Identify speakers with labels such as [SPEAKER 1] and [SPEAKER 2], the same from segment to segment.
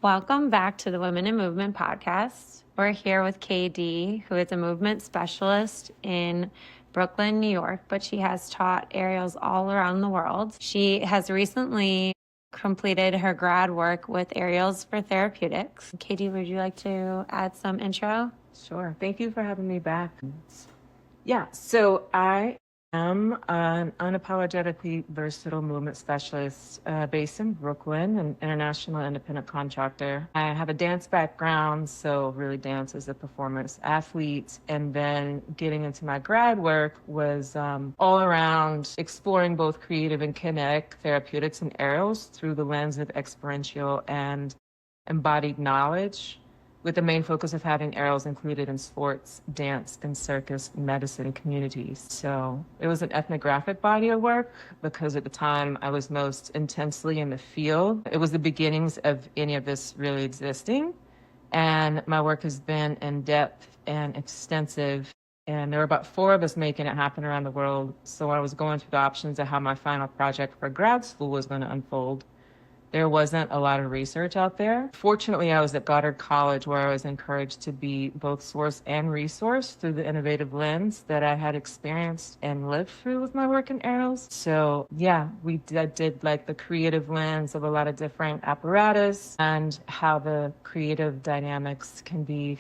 [SPEAKER 1] Welcome back to the Women in Movement podcast. We're here with KD, who is a movement specialist in Brooklyn, New York, but she has taught aerials all around the world. She has recently completed her grad work with aerials for Therapeutics. KD, would you like to add some intro?
[SPEAKER 2] Sure. Thank you for having me back. Yeah, so I am an unapologetically versatile movement specialist based in Brooklyn, an international independent contractor. I have a dance background, so really dance as a performance athlete. And then getting into my grad work was all around exploring both creative and kinetic therapeutics and aerials through the lens of experiential and embodied knowledge, with the main focus of having aerials included in sports, dance, and circus, medicine, and communities. So it was an ethnographic body of work because at the time I was most intensely in the field. It was the beginnings of any of this really existing. And my work has been in depth and extensive. And there were about 4 of us making it happen around the world. So I was going through the options of how my final project for grad school was going to unfold. There wasn't a lot of research out there. Fortunately, I was at Goddard College, where I was encouraged to be both source and resource through the innovative lens that I had experienced and lived through with my work in aerials. So yeah, we did like the creative lens of a lot of different apparatus and how the creative dynamics can be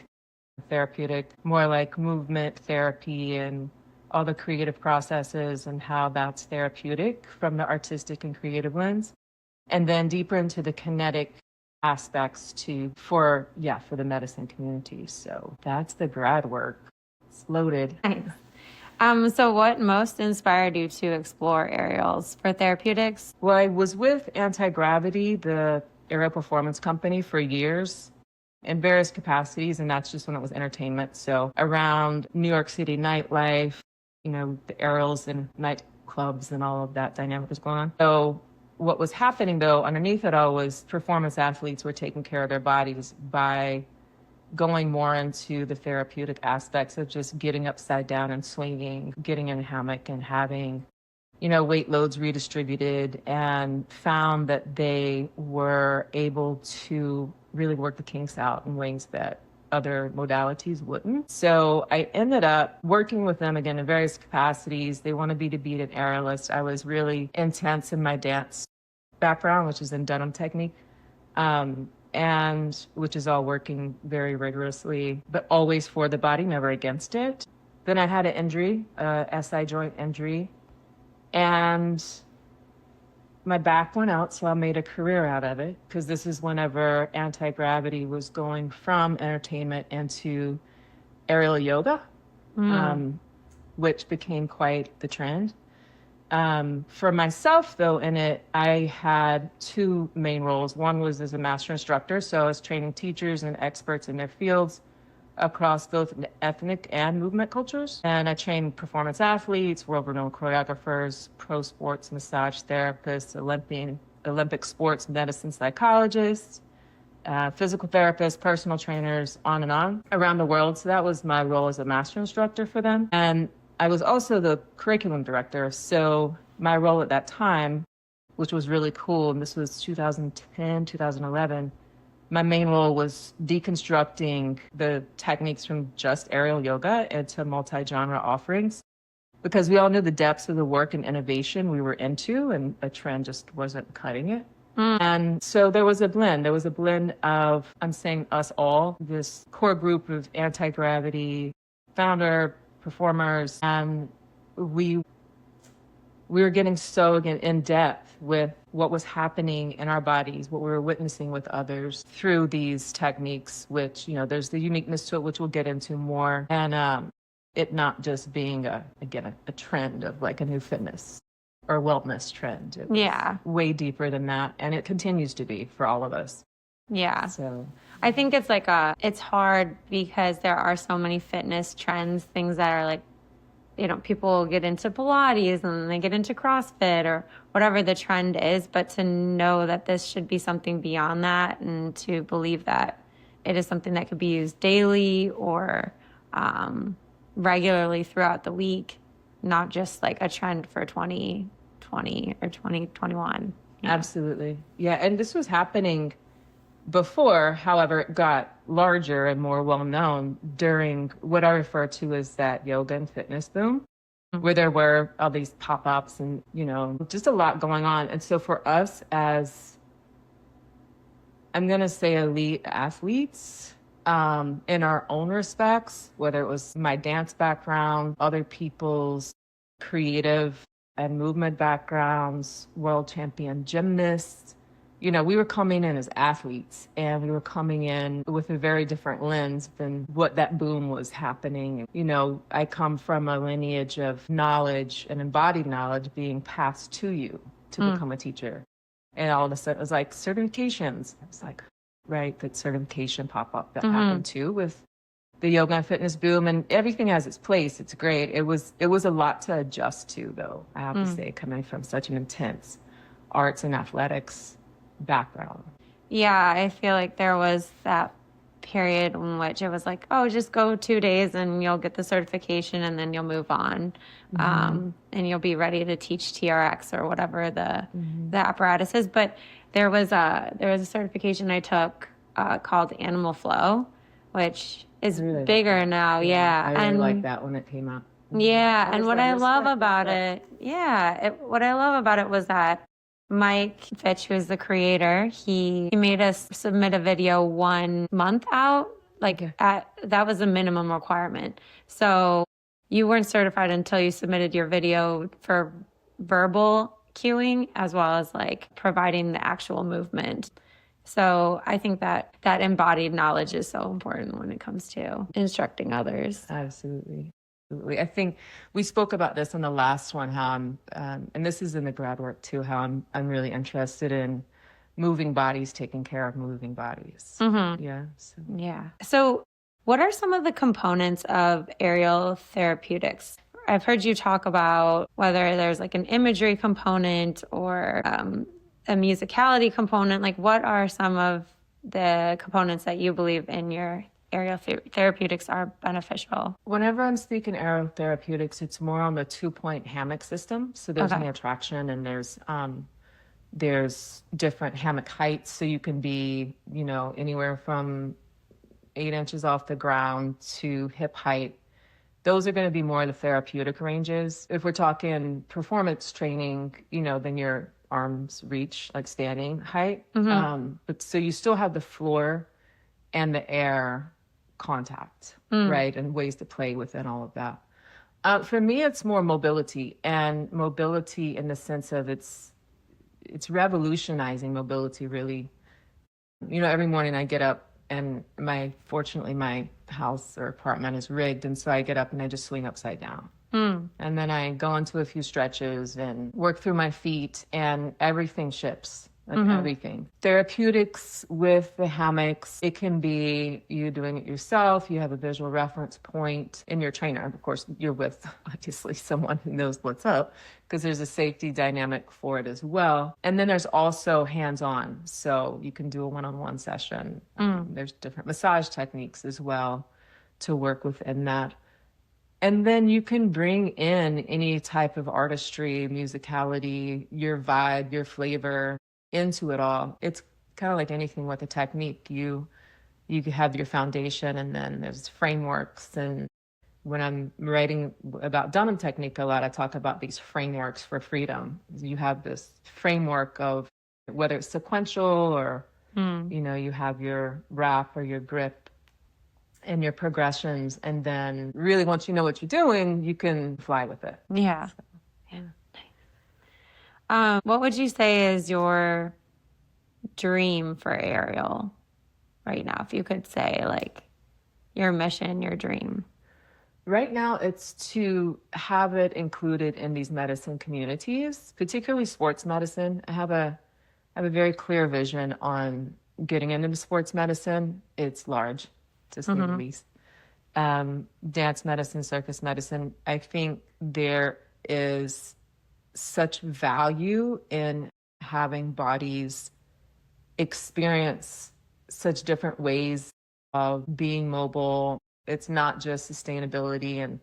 [SPEAKER 2] therapeutic, more like movement therapy and all the creative processes and how that's therapeutic from the artistic and creative lens. And then deeper into the kinetic aspects for the medicine community. So that's the grad work. It's loaded.
[SPEAKER 1] Nice. So what most inspired you to explore aerials for Therapeutics?
[SPEAKER 2] Well, I was with Anti-Gravity, the aerial performance company, for years in various capacities, and that's just when it was entertainment. So around New York City nightlife, the aerials and nightclubs and all of that dynamic was going on. So what was happening, though, underneath it all was performance athletes were taking care of their bodies by going more into the therapeutic aspects of just getting upside down and swinging, getting in a hammock and having, weight loads redistributed, and found that they were able to really work the kinks out in ways that other modalities wouldn't. So I ended up working with them again in various capacities. They wanted me to be an aerialist. I was really intense in my dance background, which is in Dunham technique, and which is all working very rigorously, but always for the body, never against it. Then I had an injury, SI joint injury, and my back went out, so I made a career out of it, because this is whenever Anti-Gravity was going from entertainment into aerial yoga, which became quite the trend. For myself, though, in it, I had 2 main roles. One was as a master instructor, so I was training teachers and experts in their fields across both ethnic and movement cultures. And I trained performance athletes, world-renowned choreographers, pro sports massage therapists, Olympic sports medicine psychologists, physical therapists, personal trainers, on and on, around the world. So that was my role as a master instructor for them. And I was also the curriculum director. So my role at that time, which was really cool, and this was 2010, 2011, my main role was deconstructing the techniques from just aerial yoga into multi-genre offerings, because we all knew the depths of the work and innovation we were into, and a trend just wasn't cutting it. And so there was a blend. There was a blend of, I'm saying us all, this core group of Anti-Gravity founder, performers, and we were getting so in depth with what was happening in our bodies, what we were witnessing with others through these techniques, which, there's the uniqueness to it, which we'll get into more. And it not just being a trend of like a new fitness or wellness trend. It was way deeper than that. And it continues to be for all of us.
[SPEAKER 1] Yeah.
[SPEAKER 2] So
[SPEAKER 1] I think it's it's hard because there are so many fitness trends, things that are like, people get into Pilates and they get into CrossFit or whatever the trend is, but to know that this should be something beyond that, and to believe that it is something that could be used daily or regularly throughout the week, not just like a trend for 2020 or 2021.
[SPEAKER 2] Absolutely. Yeah. And this was happening before. However, it got larger and more well known during what I refer to as that yoga and fitness boom, where there were all these pop-ups and, just a lot going on. And so for us as, I'm going to say, elite athletes, in our own respects, whether it was my dance background, other people's creative and movement backgrounds, world champion gymnasts, we were coming in as athletes, and we were coming in with a very different lens than what that boom was happening. I come from a lineage of knowledge and embodied knowledge being passed to you to become a teacher. And all of a sudden it was like certifications. I was like, right, that certification pop-up that happened too with the yoga and fitness boom, and everything has its place. It's great. It was a lot to adjust to, though, I have to say, coming from such an intense arts and athletics background.
[SPEAKER 1] Yeah, I feel like there was that period in which it was like, oh, just go 2 days and you'll get the certification and then you'll move on. And you'll be ready to teach TRX or whatever the apparatus is. But there was a certification I took called Animal Flow, which is really bigger now. Yeah.
[SPEAKER 2] I really liked that when it came out.
[SPEAKER 1] Yeah. And what I love about it, what I love about it was that Mike Fitch, who is the creator, he made us submit a video 1 month out. That was a minimum requirement. So you weren't certified until you submitted your video for verbal cueing as well as providing the actual movement. So I think that embodied knowledge is so important when it comes to instructing others.
[SPEAKER 2] Absolutely. I think we spoke about this on the last one, how I'm, and this is in the grad work too, how I'm really interested in moving bodies, taking care of moving bodies. Yeah.
[SPEAKER 1] So what are some of the components of aerial therapeutics? I've heard you talk about whether there's an imagery component or a musicality component. What are some of the components that you believe in your aerial therapeutics are beneficial?
[SPEAKER 2] Whenever I'm speaking aerial therapeutics, it's more on the 2-point hammock system. So there's knee traction, and there's different hammock heights. So you can be, anywhere from 8 inches off the ground to hip height. Those are going to be more the therapeutic ranges. If we're talking performance training, then your arms reach standing height. But so you still have the floor and the air contact, right? And ways to play within all of that. For me, it's more mobility, and mobility in the sense of it's revolutionizing mobility, really. Every morning I get up, and fortunately my house or apartment is rigged, and so I get up and I just swing upside down. And then I go into a few stretches and work through my feet, and everything shifts. Everything. Therapeutics with the hammocks, it can be you doing it yourself. You have a visual reference point in your trainer. Of course, you're with, obviously, someone who knows what's up, because there's a safety dynamic for it as well. And then there's also hands-on. So you can do a one-on-one session. There's different massage techniques as well to work within that. And then you can bring in any type of artistry, musicality, your vibe, your flavor into it all. It's kind of like anything with a technique. You have your foundation, and then there's frameworks. And when I'm writing about Dunham technique a lot, I talk about these frameworks for freedom. You have this framework of whether it's sequential or, you have your wrap or your grip and your progressions. And then really, once you know what you're doing, you can fly with it.
[SPEAKER 1] Yeah. So, yeah. What would you say is your dream for aerial right now? If you could say your mission, your dream.
[SPEAKER 2] Right now, it's to have it included in these medicine communities, particularly sports medicine. I have a very clear vision on getting into sports medicine. It's large, to say the least. Dance medicine, circus medicine. I think there is such value in having bodies experience such different ways of being mobile. It's not just sustainability and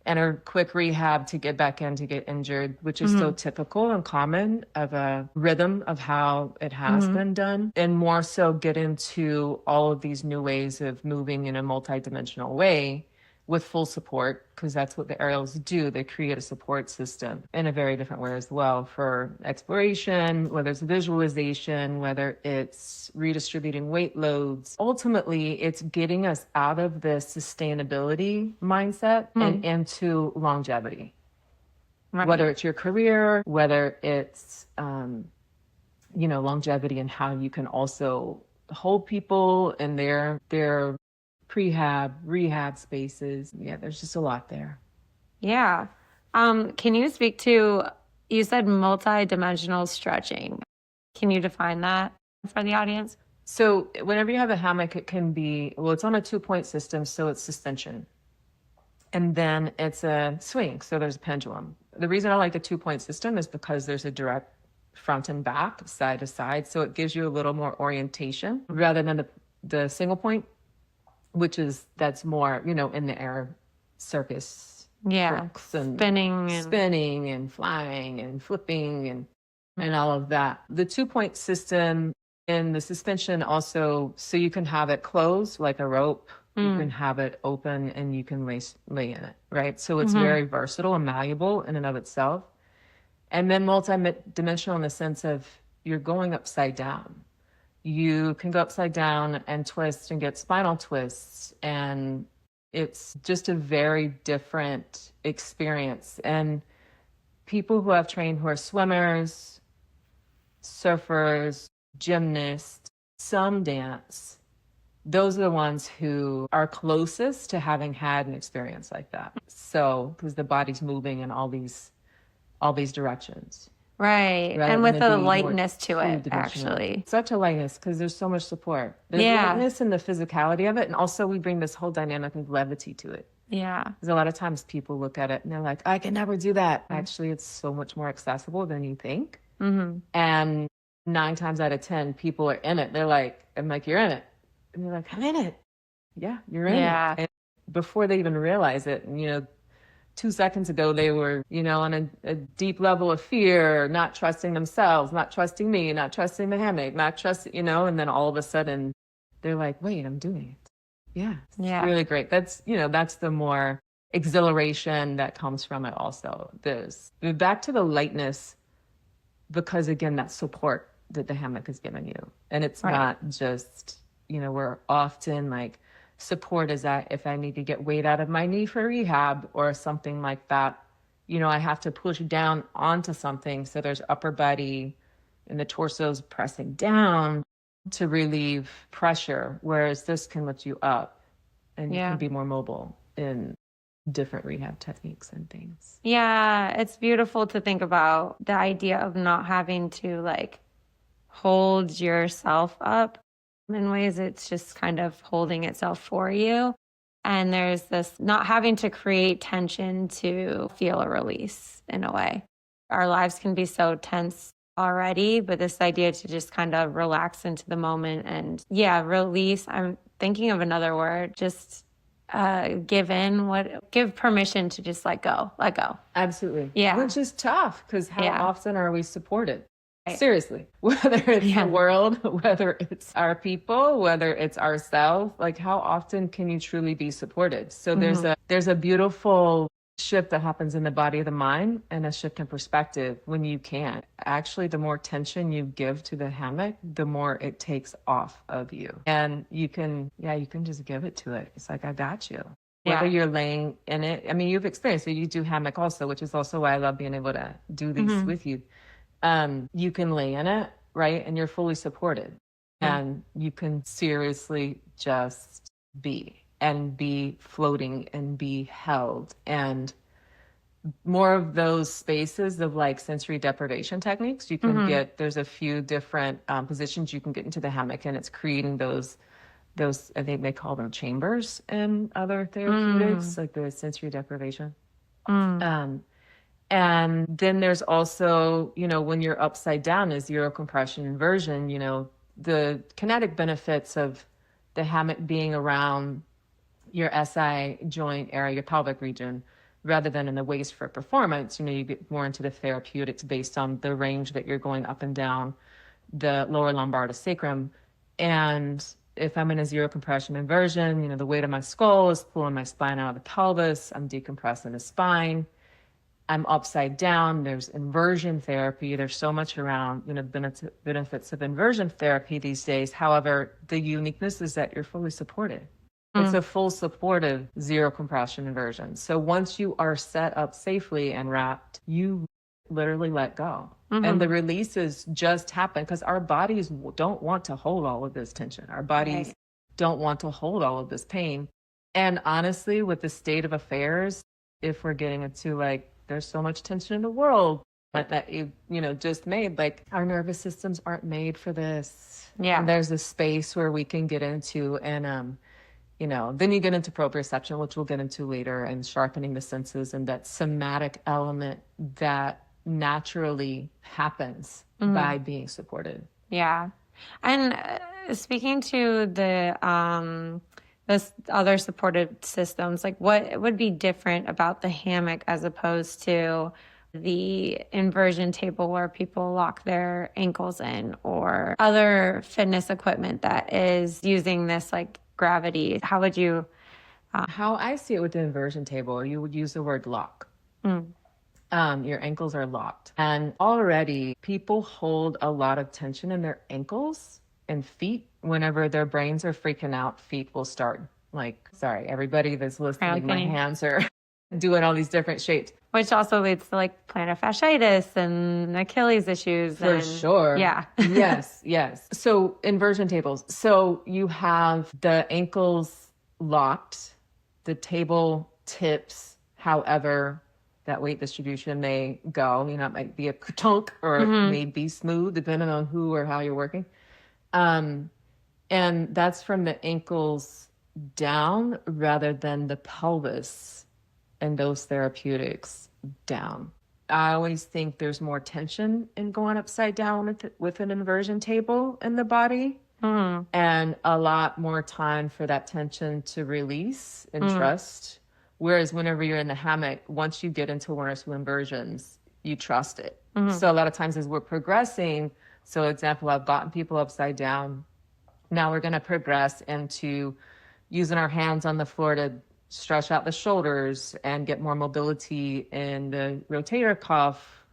[SPEAKER 2] and a quick rehab to get back in to get injured, which is so typical and common of a rhythm of how it has been done, and more so get into all of these new ways of moving in a multidimensional way with full support, because that's what the aerials do. They create a support system in a very different way as well for exploration, whether it's visualization, whether it's redistributing weight loads. Ultimately, it's getting us out of the sustainability mindset and into longevity.
[SPEAKER 1] Right.
[SPEAKER 2] Whether it's your career, whether it's, longevity and how you can also hold people in their prehab, rehab spaces. Yeah, there's just a lot there.
[SPEAKER 1] Yeah. Can you speak to, you said multi-dimensional stretching. Can you define that for the audience?
[SPEAKER 2] So whenever you have a hammock, it can be, it's on a 2-point system, so it's suspension. And then it's a swing, so there's a pendulum. The reason I like the 2-point system is because there's a direct front and back, side to side, so it gives you a little more orientation rather than the single point, which is, that's more, in the air circus.
[SPEAKER 1] Yeah.
[SPEAKER 2] Tricks and
[SPEAKER 1] spinning
[SPEAKER 2] and flying and flipping and all of that. The 2-point system in the suspension also, so you can have it closed like a rope, you can have it open, and you can lay in it, right? So it's very versatile and malleable in and of itself. And then multi-dimensional in the sense of you're going upside down. You can go upside down and twist and get spinal twists. And it's just a very different experience. And people who I've trained who are swimmers, surfers, gymnasts, some dance, those are the ones who are closest to having had an experience like that. So, because the body's moving in all these directions.
[SPEAKER 1] Right. And with a lightness to it, actually.
[SPEAKER 2] Such a lightness, because there's so much support. There's lightness in the physicality of it. And also we bring this whole dynamic of levity to it.
[SPEAKER 1] Yeah.
[SPEAKER 2] Because a lot of times people look at it and they're like, I can never do that. Actually, it's so much more accessible than you think. And 9 times out of 10, people are in it. They're like, I'm like, you're in it. And they're like, I'm in it. Yeah, you're in it. And before they even realize it, 2 seconds ago, they were, on a deep level of fear, not trusting themselves, not trusting me, not trusting the hammock, not trusting, and then all of a sudden they're like, wait, I'm doing it. Yeah. It's really great. That's, that's the more exhilaration that comes from it also. Back to the lightness, because again, that support that the hammock is giving you. And it's not just, we're often like, support is that if I need to get weight out of my knee for rehab or something like that, I have to push down onto something. So there's upper body and the torso's pressing down to relieve pressure, whereas this can lift you up and you can be more mobile in different rehab techniques and things.
[SPEAKER 1] Yeah, it's beautiful to think about the idea of not having to like hold yourself up. In ways, it's just kind of holding itself for you. And there's this not having to create tension to feel a release in a way. Our lives can be so tense already, but this idea to just kind of relax into the moment and release. I'm thinking of another word, just give permission to just let go.
[SPEAKER 2] Absolutely.
[SPEAKER 1] Yeah.
[SPEAKER 2] Which is tough, because how often are we supported? Seriously, whether it's the world, whether it's our people, whether it's ourselves, like how often can you truly be supported? So there's a beautiful shift that happens in the body of the mind and a shift in perspective when you can. Actually, the more tension you give to the hammock, the more it takes off of you. And you can just give it to it. It's like, I got you. Whether you're laying in it. I mean, you've experienced it. You do hammock also, which is also why I love being able to do these with you. You can lay in it, right? And you're fully supported. And you can seriously just be floating and be held. And more of those spaces of like sensory deprivation techniques, you can get, there's a few different positions you can get into the hammock, and it's creating those, I think they call them chambers in other therapeutics, like the sensory deprivation. And then there's also, when you're upside down is zero compression inversion, the kinetic benefits of the hammock being around your SI joint area, your pelvic region, rather than in the waist for performance. You get more into the therapeutics based on the range that you're going up and down the lower lumbar to sacrum. And if I'm in a zero compression inversion, the weight of my skull is pulling my spine out of the pelvis. I'm decompressing the spine. I'm upside down. There's inversion therapy. There's so much around, benefits of inversion therapy these days. However, the uniqueness is that you're fully supported. It's a full supportive zero compression inversion. So once you are set up safely and wrapped, you literally let go. And the releases just happen because our bodies don't want to hold all of this tension. Our bodies don't want to hold all of this pain. And honestly, with the state of affairs, if we're getting into there's so much tension in the world that you just made, our nervous systems aren't made for this.
[SPEAKER 1] Yeah.
[SPEAKER 2] And there's a space where we can get into, and then you get into proprioception, which we'll get into later, and sharpening the senses, and that somatic element that naturally happens by being supported.
[SPEAKER 1] Yeah. And speaking to the other supportive systems, what would be different about the hammock as opposed to the inversion table where people lock their ankles in, or other fitness equipment that is using this gravity? How would you?
[SPEAKER 2] How I see it with the inversion table, you would use the word lock. Your ankles are locked. And already people hold a lot of tension in their ankles and feet. Whenever their brains are freaking out, feet will start sorry, everybody that's listening, my hands are doing all these different shapes.
[SPEAKER 1] Which also leads to plantar fasciitis and Achilles issues.
[SPEAKER 2] For sure.
[SPEAKER 1] Yeah.
[SPEAKER 2] Yes. So inversion tables. So you have the ankles locked, the table tips, however that weight distribution may go. It might be a tunk or it may be smooth, depending on who or how you're working. And that's from the ankles down rather than the pelvis and those therapeutics down. I always think there's more tension in going upside down with an inversion table in the body, and a lot more time for that tension to release and trust. Whereas whenever you're in the hammock, once you get into one or two inversions, you trust it. So a lot of times as we're progressing, so example, I've gotten people upside down. Now we're going to progress into using our hands on the floor to stretch out the shoulders and get more mobility in the rotator cuff,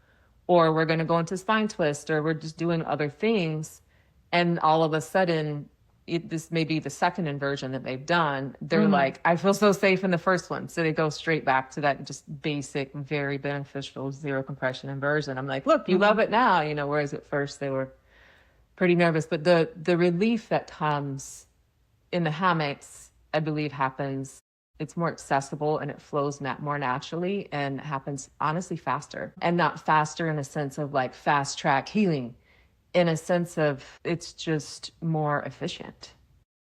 [SPEAKER 2] or we're going to go into spine twist, or we're just doing other things. And all of a sudden, this may be the second inversion that they've done. They're like, I feel so safe in the first one. So they go straight back to that just basic, very beneficial zero compression inversion. I'm like, look, you love it now, whereas at first they were pretty nervous. But the relief that comes in the hammocks, I believe happens, it's more accessible and it flows more naturally and happens honestly faster, and not faster in a sense of fast track healing, in a sense of it's just more efficient.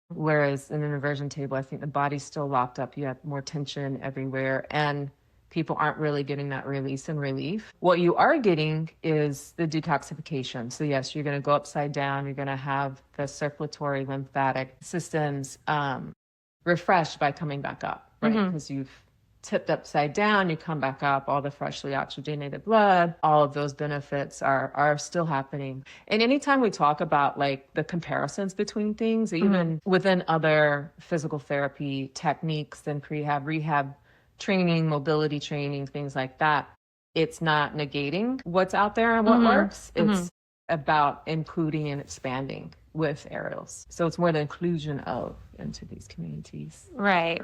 [SPEAKER 2] Whereas in an inversion table, I think the body's still locked up. You have more tension everywhere and people aren't really getting that release and relief. What you are getting is the detoxification. So yes, you're going to go upside down. You're going to have the circulatory lymphatic systems refreshed by coming back up, right? Because you've tipped upside down, you come back up, all the freshly oxygenated blood, all of those benefits are still happening. And anytime we talk about the comparisons between things, even within other physical therapy techniques and prehab, rehab training, mobility training, things like that, it's not negating what's out there and what works. It's about including and expanding with aerials. So it's more the inclusion of into these communities.
[SPEAKER 1] Right.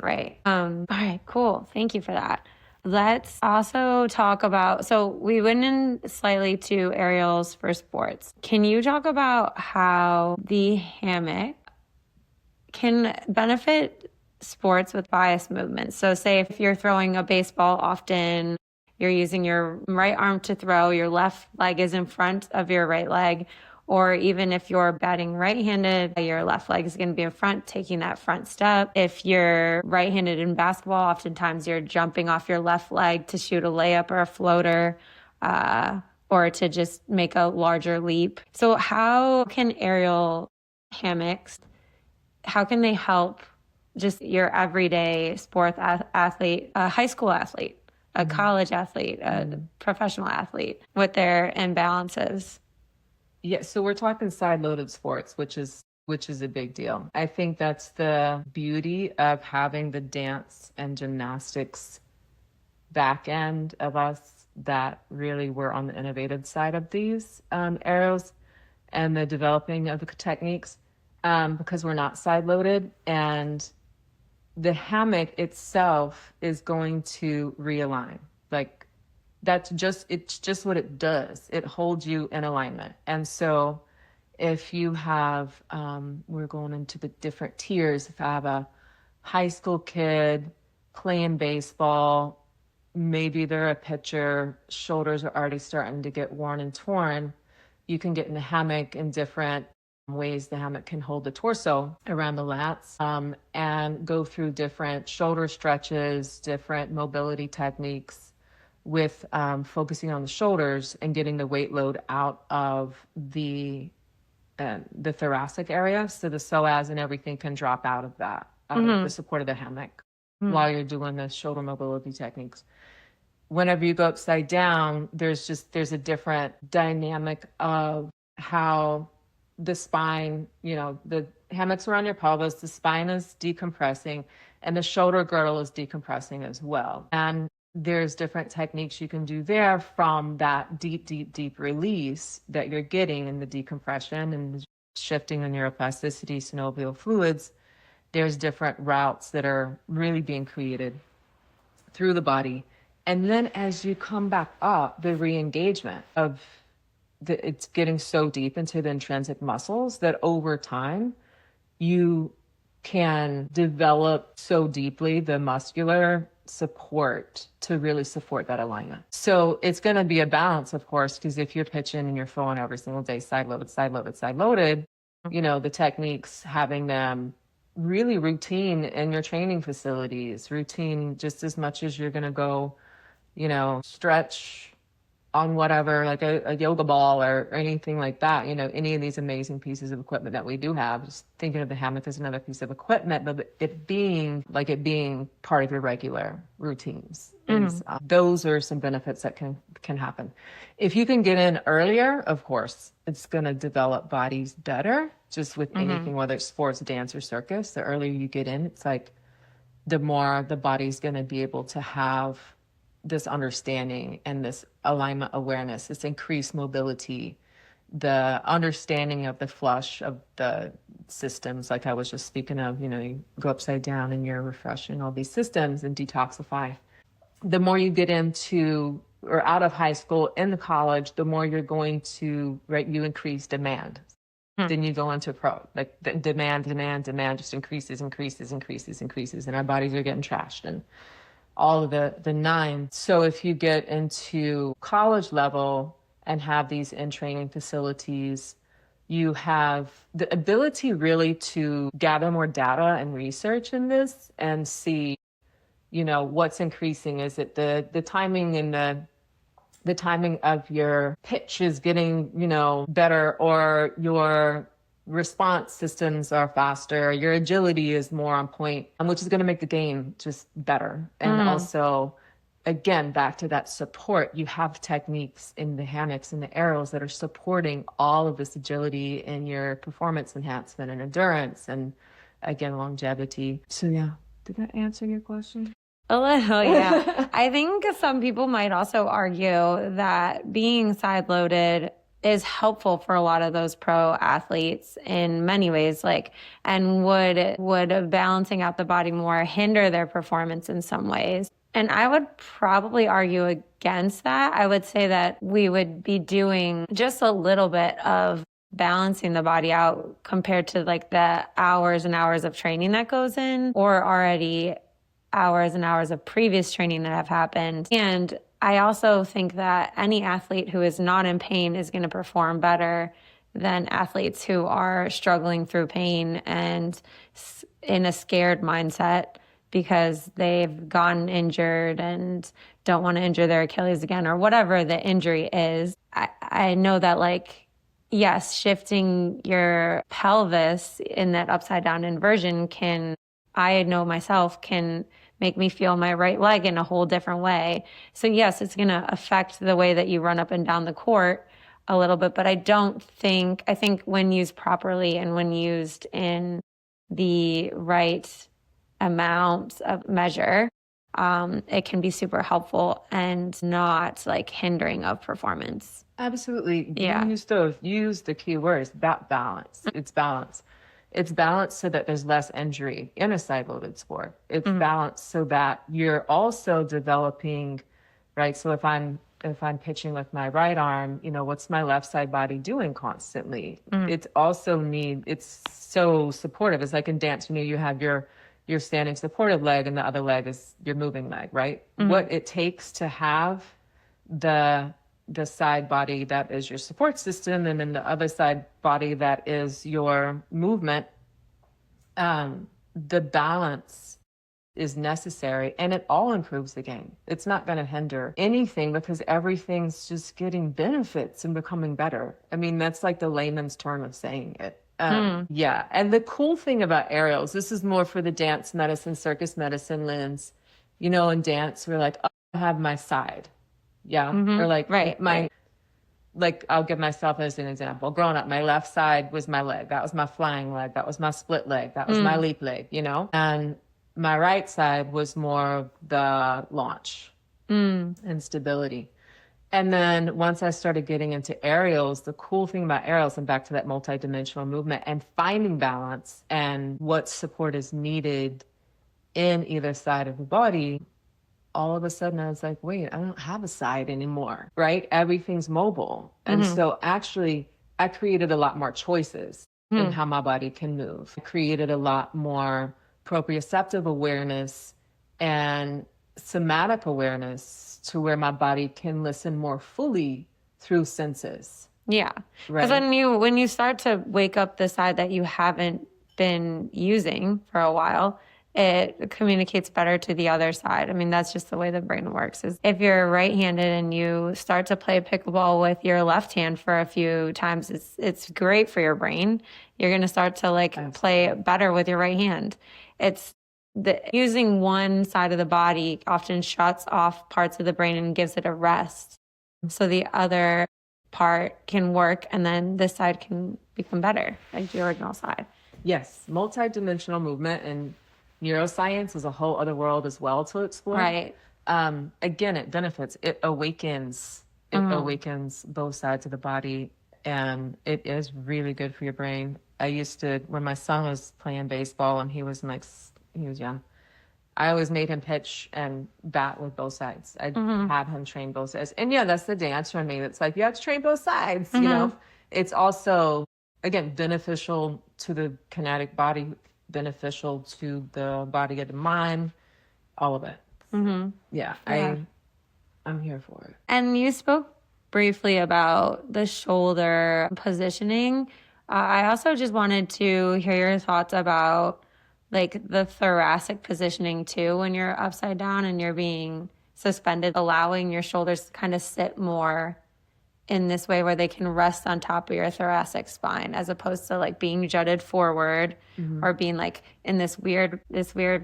[SPEAKER 1] All right, cool. Thank you for that. Let's also talk about, so we went in slightly to aerials for sports. Can you talk about how the hammock can benefit sports with bias movements? So say if you're throwing a baseball, often you're using your right arm to throw, your left leg is in front of your right leg. Or even if you're batting right-handed, your left leg is going to be in front, taking that front step. If you're right-handed in basketball, oftentimes you're jumping off your left leg to shoot a layup or a floater, or to just make a larger leap. So how can aerial hammocks, how can they help just your everyday sports athlete, high school athlete, a college athlete, a professional athlete with their imbalances?
[SPEAKER 2] Yeah, so we're talking side-loaded sports, which is a big deal. I think that's the beauty of having the dance and gymnastics back end of us that really were on the innovative side of these areas and the developing of the techniques, because we're not side-loaded, and the hammock itself is going to realign. Like it's just what it does. It holds you in alignment. And so if you have, we're going into the different tiers. If I have a high school kid playing baseball, maybe they're a pitcher, shoulders are already starting to get worn and torn, you can get in the hammock in different ways. The hammock can hold the torso around the lats, and go through different shoulder stretches, different mobility techniques with focusing on the shoulders and getting the weight load out of the thoracic area, so the psoas and everything can drop out of that, out of the support of the hammock while you're doing the shoulder mobility techniques. Whenever you go upside down, there's a different dynamic of how the spine, the hammocks around your pelvis, the spine is decompressing and the shoulder girdle is decompressing as well. And there's different techniques you can do there from that deep, deep, deep release that you're getting in the decompression and shifting the neuroplasticity, synovial fluids. There's different routes that are really being created through the body. And then as you come back up, the re-engagement of it's getting so deep into the intrinsic muscles that over time you can develop so deeply the muscular support to really support that alignment. So it's going to be a balance, of course, because if you're pitching and you're throwing every single day, side loaded, the techniques, having them really routine in your training facilities, routine just as much as you're going to go, stretch on whatever, like a yoga ball or anything like that, any of these amazing pieces of equipment that we do have. Just thinking of the hammock as another piece of equipment, but it being part of your regular routines. Those are some benefits that can happen. If you can get in earlier, of course, it's going to develop bodies better, just with anything, whether it's sports, dance, or circus. The earlier you get in, it's like the more the body's going to be able to have this understanding and this alignment awareness, this increased mobility, the understanding of the flush of the systems, like I was just speaking of, you go upside down and you're refreshing all these systems and detoxify. The more you get into or out of high school into college, the more you're going to, you increase demand. Then you go into pro, like the demand just increases, and our bodies are getting trashed and all of the nine. So if you get into college level and have these in-training facilities, you have the ability really to gather more data and research in this and see, what's increasing. Is it the timing and the timing of your pitch is getting, better, or your response systems are faster, your agility is more on point, which is going to make the game just better. And also, again, back to that support, you have techniques in the hammocks and the arrows that are supporting all of this agility in your performance enhancement and endurance and, again, longevity. So yeah, did that answer your question?
[SPEAKER 1] A little, yeah. I think some people might also argue that being side-loaded is helpful for a lot of those pro athletes in many ways, and would balancing out the body more hinder their performance in some ways. And I would probably argue against that. I would say that we would be doing just a little bit of balancing the body out compared to the hours and hours of training that goes in, or already hours and hours of previous training that have happened. And I also think that any athlete who is not in pain is going to perform better than athletes who are struggling through pain and in a scared mindset because they've gotten injured and don't want to injure their Achilles again, or whatever the injury is. I know that yes, shifting your pelvis in that upside down inversion I know myself, can make me feel my right leg in a whole different way. So yes, it's going to affect the way that you run up and down the court a little bit, but I think when used properly and when used in the right amount of measure, it can be super helpful and not like hindering of performance.
[SPEAKER 2] Absolutely.
[SPEAKER 1] Yeah.
[SPEAKER 2] You used the key words, that balance. It's balance. It's balance so that there's less injury in a side-loaded sport. It's balance so that you're also developing, right? So if I'm pitching with my right arm, what's my left side body doing constantly? It's so supportive. It's like in dance, you have your standing supportive leg and the other leg is your moving leg, right? What it takes to have the side body that is your support system, and then the other side body that is your movement, the balance is necessary, and it all improves the game. It's not going to hinder anything because everything's just getting benefits and becoming better. I mean, that's like the layman's term of saying it. Yeah. And the cool thing about aerials, this is more for the dance medicine, circus medicine lens. In dance, we're like, oh, I have my side. Yeah. Or like like I'll give myself as an example. Growing up, my left side was my leg. That was my flying leg. That was my split leg. That was my leap leg, And my right side was more the launch and stability. And then once I started getting into aerials, the cool thing about aerials, and back to that multidimensional movement and finding balance and what support is needed in either side of the body, all of a sudden I was like, wait, I don't have a side anymore, right? Everything's mobile. And so actually I created a lot more choices in how my body can move. I created a lot more proprioceptive awareness and somatic awareness to where my body can listen more fully through senses.
[SPEAKER 1] Yeah. Because when you start to wake up the side that you haven't been using for a while, it communicates better to the other side. I mean, that's just the way the brain works. Is if you're right-handed and you start to play pickleball with your left hand for a few times, it's great for your brain. You're going to start to play better with your right hand. Using one side of the body often shuts off parts of the brain and gives it a rest. So the other part can work and then this side can become better, like the original side.
[SPEAKER 2] Yes. Multidimensional movement and neuroscience is a whole other world as well to explore.
[SPEAKER 1] Right.
[SPEAKER 2] Again, it benefits. It awakens. It awakens both sides of the body, and it is really good for your brain. I used to, when my son was playing baseball and he was young, I always made him pitch and bat with both sides. I'd have him train both sides. And yeah, that's the dance for me. It's like, you have to train both sides, It's also, again, beneficial to the kinetic body, beneficial to the body of the mind, all of it. Yeah. I'm here for it.
[SPEAKER 1] And you spoke briefly about the shoulder positioning. I also just wanted to hear your thoughts about like the thoracic positioning too, when you're upside down and you're being suspended, allowing your shoulders to kind of sit more in this way where they can rest on top of your thoracic spine, as opposed to like being jutted forward or being like in this weird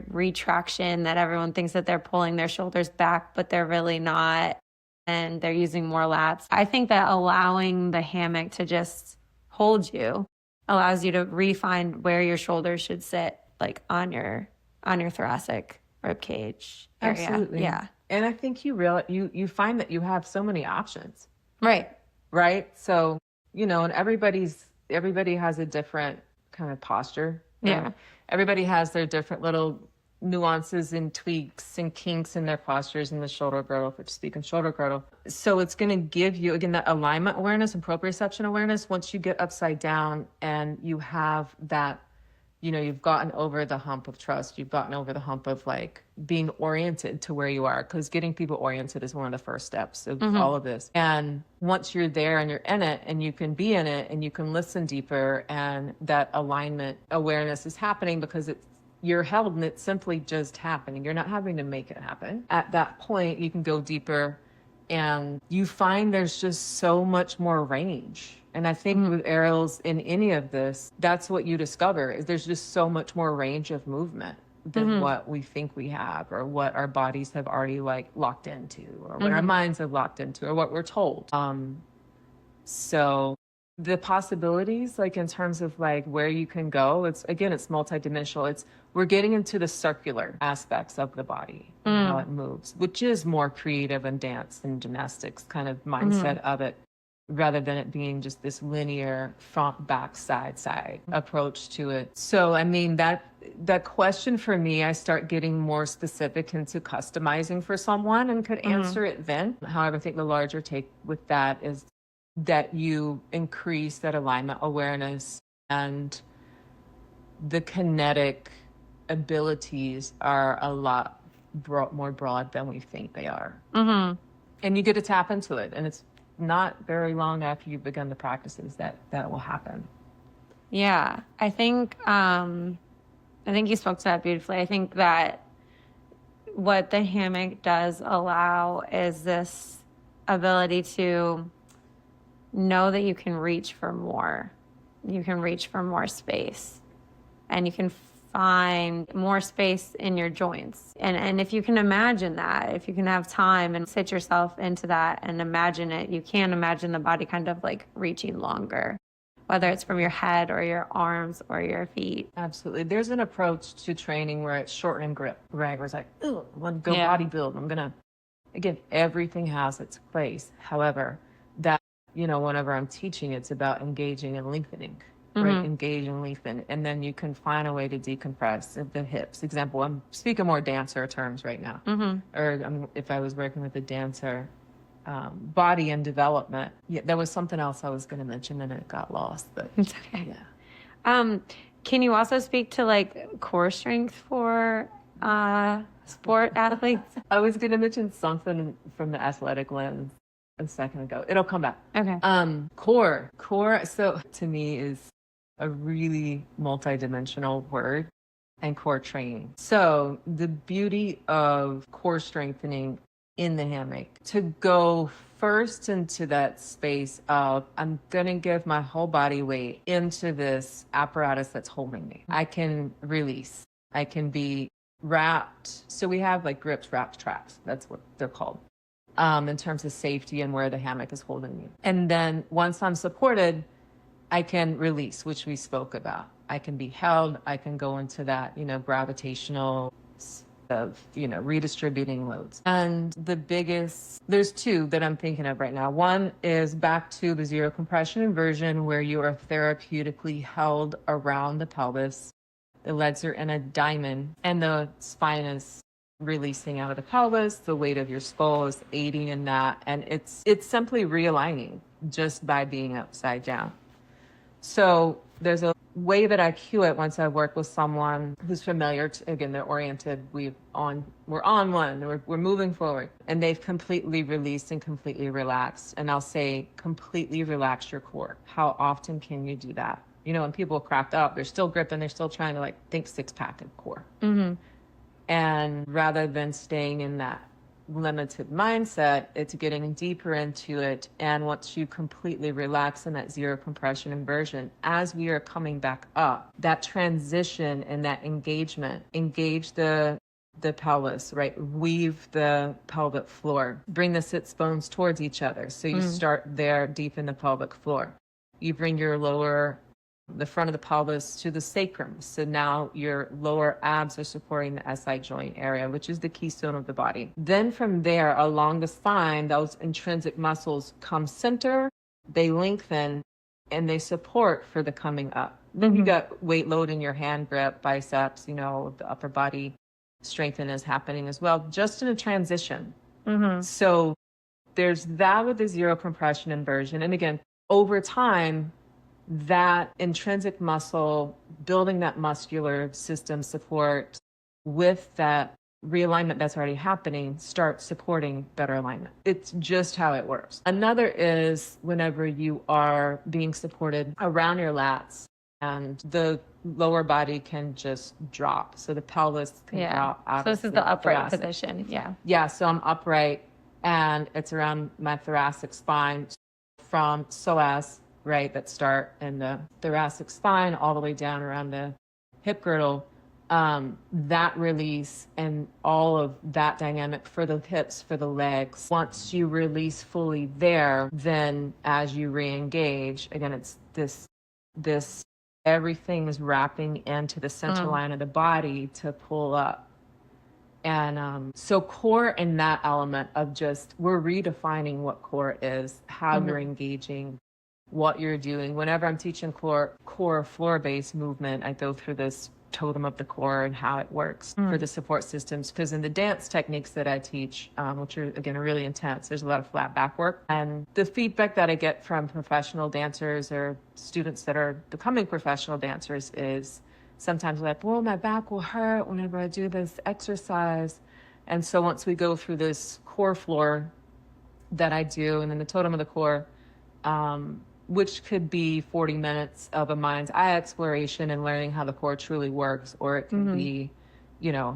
[SPEAKER 1] retraction that everyone thinks that they're pulling their shoulders back, but they're really not. And they're using more lats. I think that allowing the hammock to just hold you allows you to refine where your shoulders should sit, like on your thoracic rib cage area.
[SPEAKER 2] Absolutely. Yeah. And I think you find that you have so many options.
[SPEAKER 1] Right.
[SPEAKER 2] So, and everybody has a different kind of posture.
[SPEAKER 1] Yeah.
[SPEAKER 2] Everybody has their different little nuances and tweaks and kinks in their postures in the shoulder girdle, if we're speaking shoulder girdle. So it's going to give you, again, that alignment awareness and proprioception awareness. Once you get upside down and you have that, you've gotten over the hump of trust. You've gotten over the hump of like being oriented to where you are, because getting people oriented is one of the first steps of all of this. And once you're there and you're in it and you can be in it and you can listen deeper, and that alignment awareness is happening because you're held and it's simply just happening. You're not having to make it happen. At that point, you can go deeper and you find there's just so much more range. And I think with aerials in any of this, that's what you discover, is there's just so much more range of movement. than what we think we have, or what our bodies have already like locked into, or what our minds have locked into, or what we're told. So the possibilities, like in terms of like where you can go, it's multidimensional. We're getting into the circular aspects of the body and how it moves, which is more creative and dance and gymnastics kind of mindset of it, rather than it being just this linear front, back, side approach to it. So, I mean, that question for me, I start getting more specific into customizing for someone and could answer it then. However, I think the larger take with that is that you increase that alignment awareness, and the kinetic abilities are a lot more broad than we think they are. And you get to tap into it, and it's not very long after you've begun the practices that will happen.
[SPEAKER 1] Yeah, I think you spoke to that beautifully. I think that what the hammock does allow is this ability to know that you can reach for more. You can reach for more space, and you can find more space in your joints. And if you can imagine that, if you can have time and sit yourself into that and imagine it, you can imagine the body kind of like reaching longer, whether it's from your head or your arms or your feet.
[SPEAKER 2] Absolutely. There's an approach to training where it's shortening grip, right? Where it's like, oh, I'm going to go bodybuild. Again, everything has its place. However, that, whenever I'm teaching, it's about engaging and lengthening. Right, engage and lengthen, and then you can find a way to decompress the hips. Example, I'm speaking more dancer terms right now, or if I was working with a dancer, body and development. Yeah, there was something else I was going to mention and it got lost, but
[SPEAKER 1] it's okay. Yeah. Can you also speak to like core strength for sport athletes?
[SPEAKER 2] I was going to mention something from the athletic lens a second ago. It'll come back.
[SPEAKER 1] Okay.
[SPEAKER 2] Core. So to me is a really multidimensional word, and core training. So the beauty of core strengthening in the hammock, to go first into that space of, I'm going to give my whole body weight into this apparatus that's holding me. I can release. I can be wrapped. So we have like grips, wrapped, traps. That's what they're called. In terms of safety and where the hammock is holding me. And then once I'm supported, I can release, which we spoke about. I can be held. I can go into that, gravitational of, redistributing loads. And there's two that I'm thinking of right now. One is back to the zero compression inversion, where you are therapeutically held around the pelvis. The legs are in a diamond and the spine is releasing out of the pelvis. The weight of your skull is aiding in that. And it's simply realigning just by being upside down. So there's a way that I cue it once I work with someone who's familiar. Again, they're oriented. We're on one. We're moving forward. And they've completely released and completely relaxed. And I'll say, completely relax your core. How often can you do that? When people crack up, they're still gripping. They're still trying to think six-pack of core. And rather than staying in that limited mindset, it's getting deeper into it. And once you completely relax in that zero compression inversion, as we are coming back up, that transition and that engagement, engage the pelvis, right? Weave the pelvic floor, bring the sits bones towards each other. So you start there deep in the pelvic floor. You bring the front of the pelvis to the sacrum. So now your lower abs are supporting the SI joint area, which is the keystone of the body. Then from there, along the spine, those intrinsic muscles come center, they lengthen, and they support for the coming up. Then you got weight load in your hand grip, biceps, the upper body strengthening is happening as well, just in a transition. So there's that with the zero compression inversion. And again, over time, that intrinsic muscle, building that muscular system support with that realignment that's already happening, start supporting better alignment. It's just how it works. Another is whenever you are being supported around your lats and the lower body can just drop. So the pelvis can drop out.
[SPEAKER 1] So this is the upright position. Yeah.
[SPEAKER 2] Yeah. So I'm upright and it's around my thoracic spine from psoas, right, that start in the thoracic spine all the way down around the hip girdle. that release and all of that dynamic for the hips, for the legs. Once you release fully there, then as you re-engage, again, it's this everything is wrapping into the center line of the body to pull up. And so core in that element of just, we're redefining what core is, how you're engaging, what you're doing. Whenever I'm teaching core floor-based movement, I go through this totem of the core and how it works for the support systems. Because in the dance techniques that I teach, which are, again, are really intense, there's a lot of flat back work. And the feedback that I get from professional dancers or students that are becoming professional dancers is sometimes like, well, my back will hurt whenever I do this exercise. And so once we go through this core floor that I do, and then the totem of the core, which could be 40 minutes of a mind's eye exploration and learning how the core truly works, or it can be, a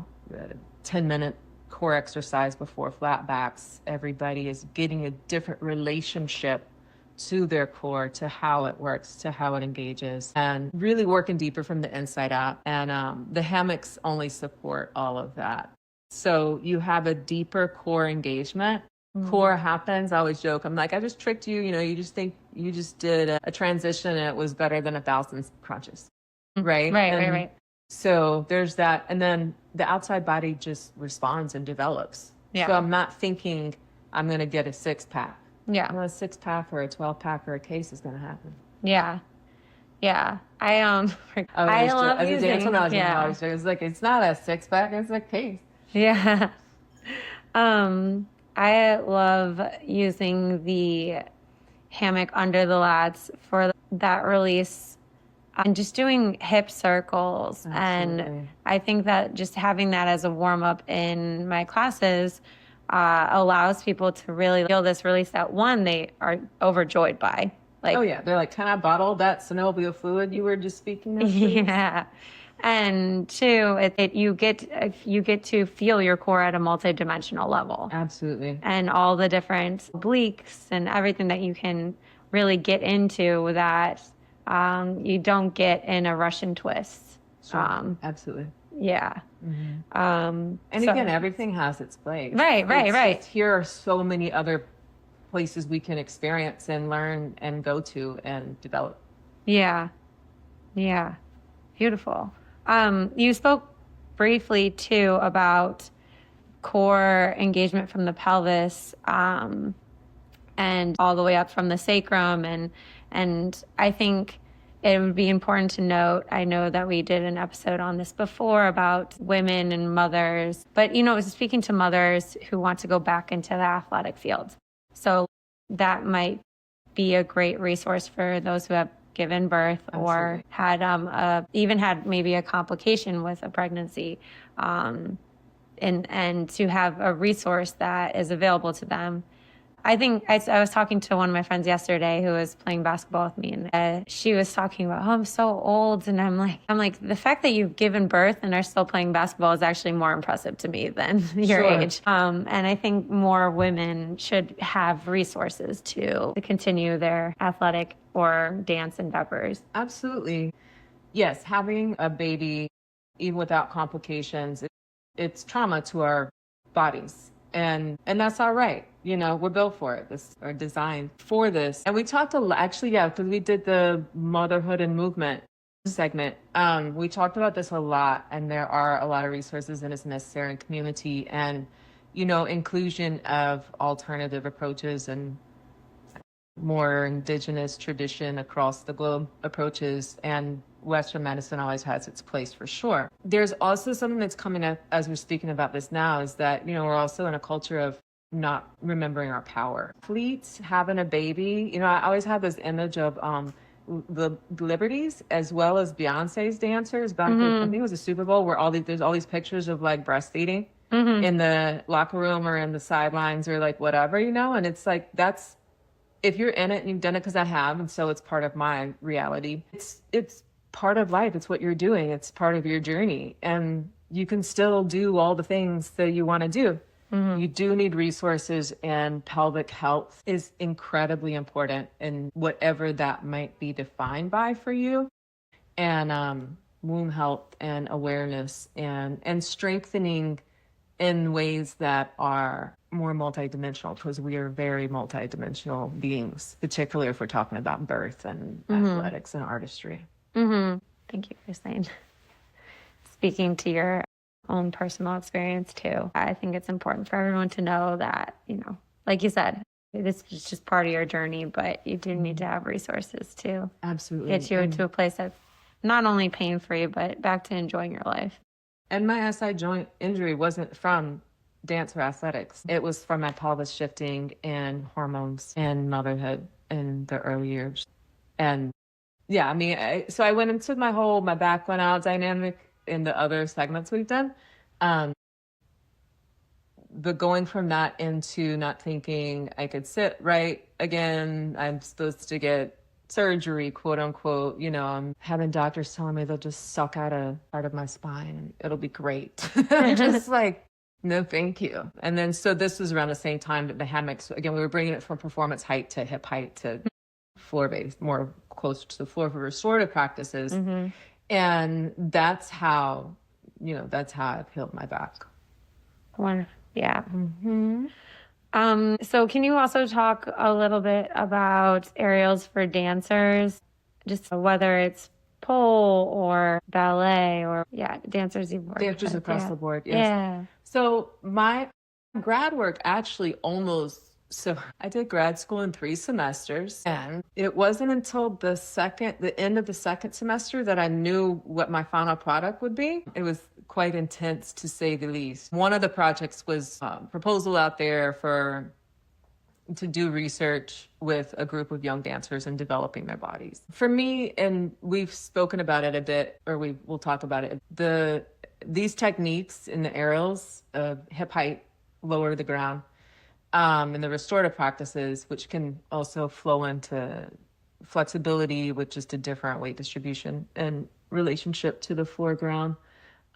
[SPEAKER 2] 10-minute core exercise before flat backs. Everybody is getting a different relationship to their core, to how it works, to how it engages, and really working deeper from the inside out. And the hammocks only support all of that. So you have a deeper core engagement. Core happens. I always joke. I'm like, I just tricked you. You just think you just did a transition and it was better than 1,000 crunches. Right?
[SPEAKER 1] Right.
[SPEAKER 2] So there's that. And then the outside body just responds and develops.
[SPEAKER 1] Yeah.
[SPEAKER 2] So I'm not thinking I'm going to get a 6-pack.
[SPEAKER 1] Yeah.
[SPEAKER 2] Well, a 6-pack or a 12-pack or a case is going to happen.
[SPEAKER 1] Yeah. I love using.
[SPEAKER 2] It's like, it's not a 6-pack, it's a case.
[SPEAKER 1] Yeah. I love using the hammock under the lats for that release and just doing hip circles.
[SPEAKER 2] Absolutely.
[SPEAKER 1] And I think that just having that as a warm up in my classes allows people to really feel this release that they are overjoyed by. Like,
[SPEAKER 2] oh yeah, they're like, can I bottle that synovial fluid you were just speaking of? Please?
[SPEAKER 1] Yeah. And two, you get to feel your core at a multidimensional level.
[SPEAKER 2] Absolutely.
[SPEAKER 1] And all the different obliques and everything that you can really get into that you don't get in a Russian twist.
[SPEAKER 2] Sure. Absolutely.
[SPEAKER 1] Yeah.
[SPEAKER 2] And again, everything has its place.
[SPEAKER 1] Right.
[SPEAKER 2] Here are so many other places we can experience and learn and go to and develop.
[SPEAKER 1] Yeah. Beautiful. You spoke briefly too about core engagement from the pelvis and all the way up from the sacrum, and I think it would be important to note, I know that we did an episode on this before about women and mothers, but speaking to mothers who want to go back into the athletic field. So that might be a great resource for those who have given birth or had even had maybe a complication with a pregnancy, and to have a resource that is available to them. I think I was talking to one of my friends yesterday who was playing basketball with me, and she was talking about, I'm so old. And I'm like, the fact that you've given birth and are still playing basketball is actually more impressive to me than your age. And I think more women should have resources to continue their athletic or dance endeavors.
[SPEAKER 2] Absolutely. Yes, having a baby, even without complications, it's trauma to our bodies. And that's all right. We're built for it. This are designed for this. And we talked a lot, actually, because we did the motherhood and movement segment. We talked about this a lot, and there are a lot of resources and it's necessary in community and, inclusion of alternative approaches and more indigenous tradition across the globe approaches, and Western medicine always has its place for sure. There's also something that's coming up as we're speaking about this now is that, we're also in a culture of not remembering our power. Athletes having a baby, I always have this image of the Liberties as well as Beyonce's dancers back in, I think it was a Super Bowl where there's all these pictures of like breastfeeding in the locker room or in the sidelines or like whatever, and it's like, that's, if you're in it and you've done it, because I have, and so it's part of my reality. It's part of life. It's what you're doing. It's part of your journey. And you can still do all the things that you want to do. You do need resources, and pelvic health is incredibly important in whatever that might be defined by for you. And womb health and awareness and strengthening in ways that are more multidimensional, because we are very multidimensional beings, particularly if we're talking about birth and athletics and artistry.
[SPEAKER 1] Thank you for saying, speaking to your own personal experience too. I think it's important for everyone to know that, like you said, this is just part of your journey, but you do need to have resources to
[SPEAKER 2] Absolutely
[SPEAKER 1] get you into a place that's not only pain-free, but back to enjoying your life.
[SPEAKER 2] And my SI joint injury wasn't from dance or athletics. It was from my pelvis shifting and hormones and motherhood in the early years. And yeah, I mean, so I went into my back went out dynamic in the other segments we've done. But going from that into not thinking I could sit right again, I'm supposed to get surgery, quote unquote, I'm having doctors telling me they'll just suck out a part of my spine and it'll be great. I'm just like, no, thank you. And then, so this was around the same time that the hammocks, again, we were bringing it from performance height to hip height to floor based, more closer to the floor for restorative practices. And that's how I've healed my back.
[SPEAKER 1] Wonderful. Yeah. So can you also talk a little bit about aerials for dancers, just whether it's pole or ballet or dancers you've worked
[SPEAKER 2] Dancers
[SPEAKER 1] with?
[SPEAKER 2] across the board, yes.
[SPEAKER 1] Yeah.
[SPEAKER 2] So my grad work actually so I did grad school in 3 semesters, and it wasn't until the end of the second semester that I knew what my final product would be. It was quite intense, to say the least. One of the projects was a proposal out there to do research with a group of young dancers and developing their bodies. For me, and we've spoken about it a bit, or we'll talk about it, these techniques in the aerials, hip height, lower to the ground, and the restorative practices, which can also flow into flexibility with just a different weight distribution and relationship to the foreground.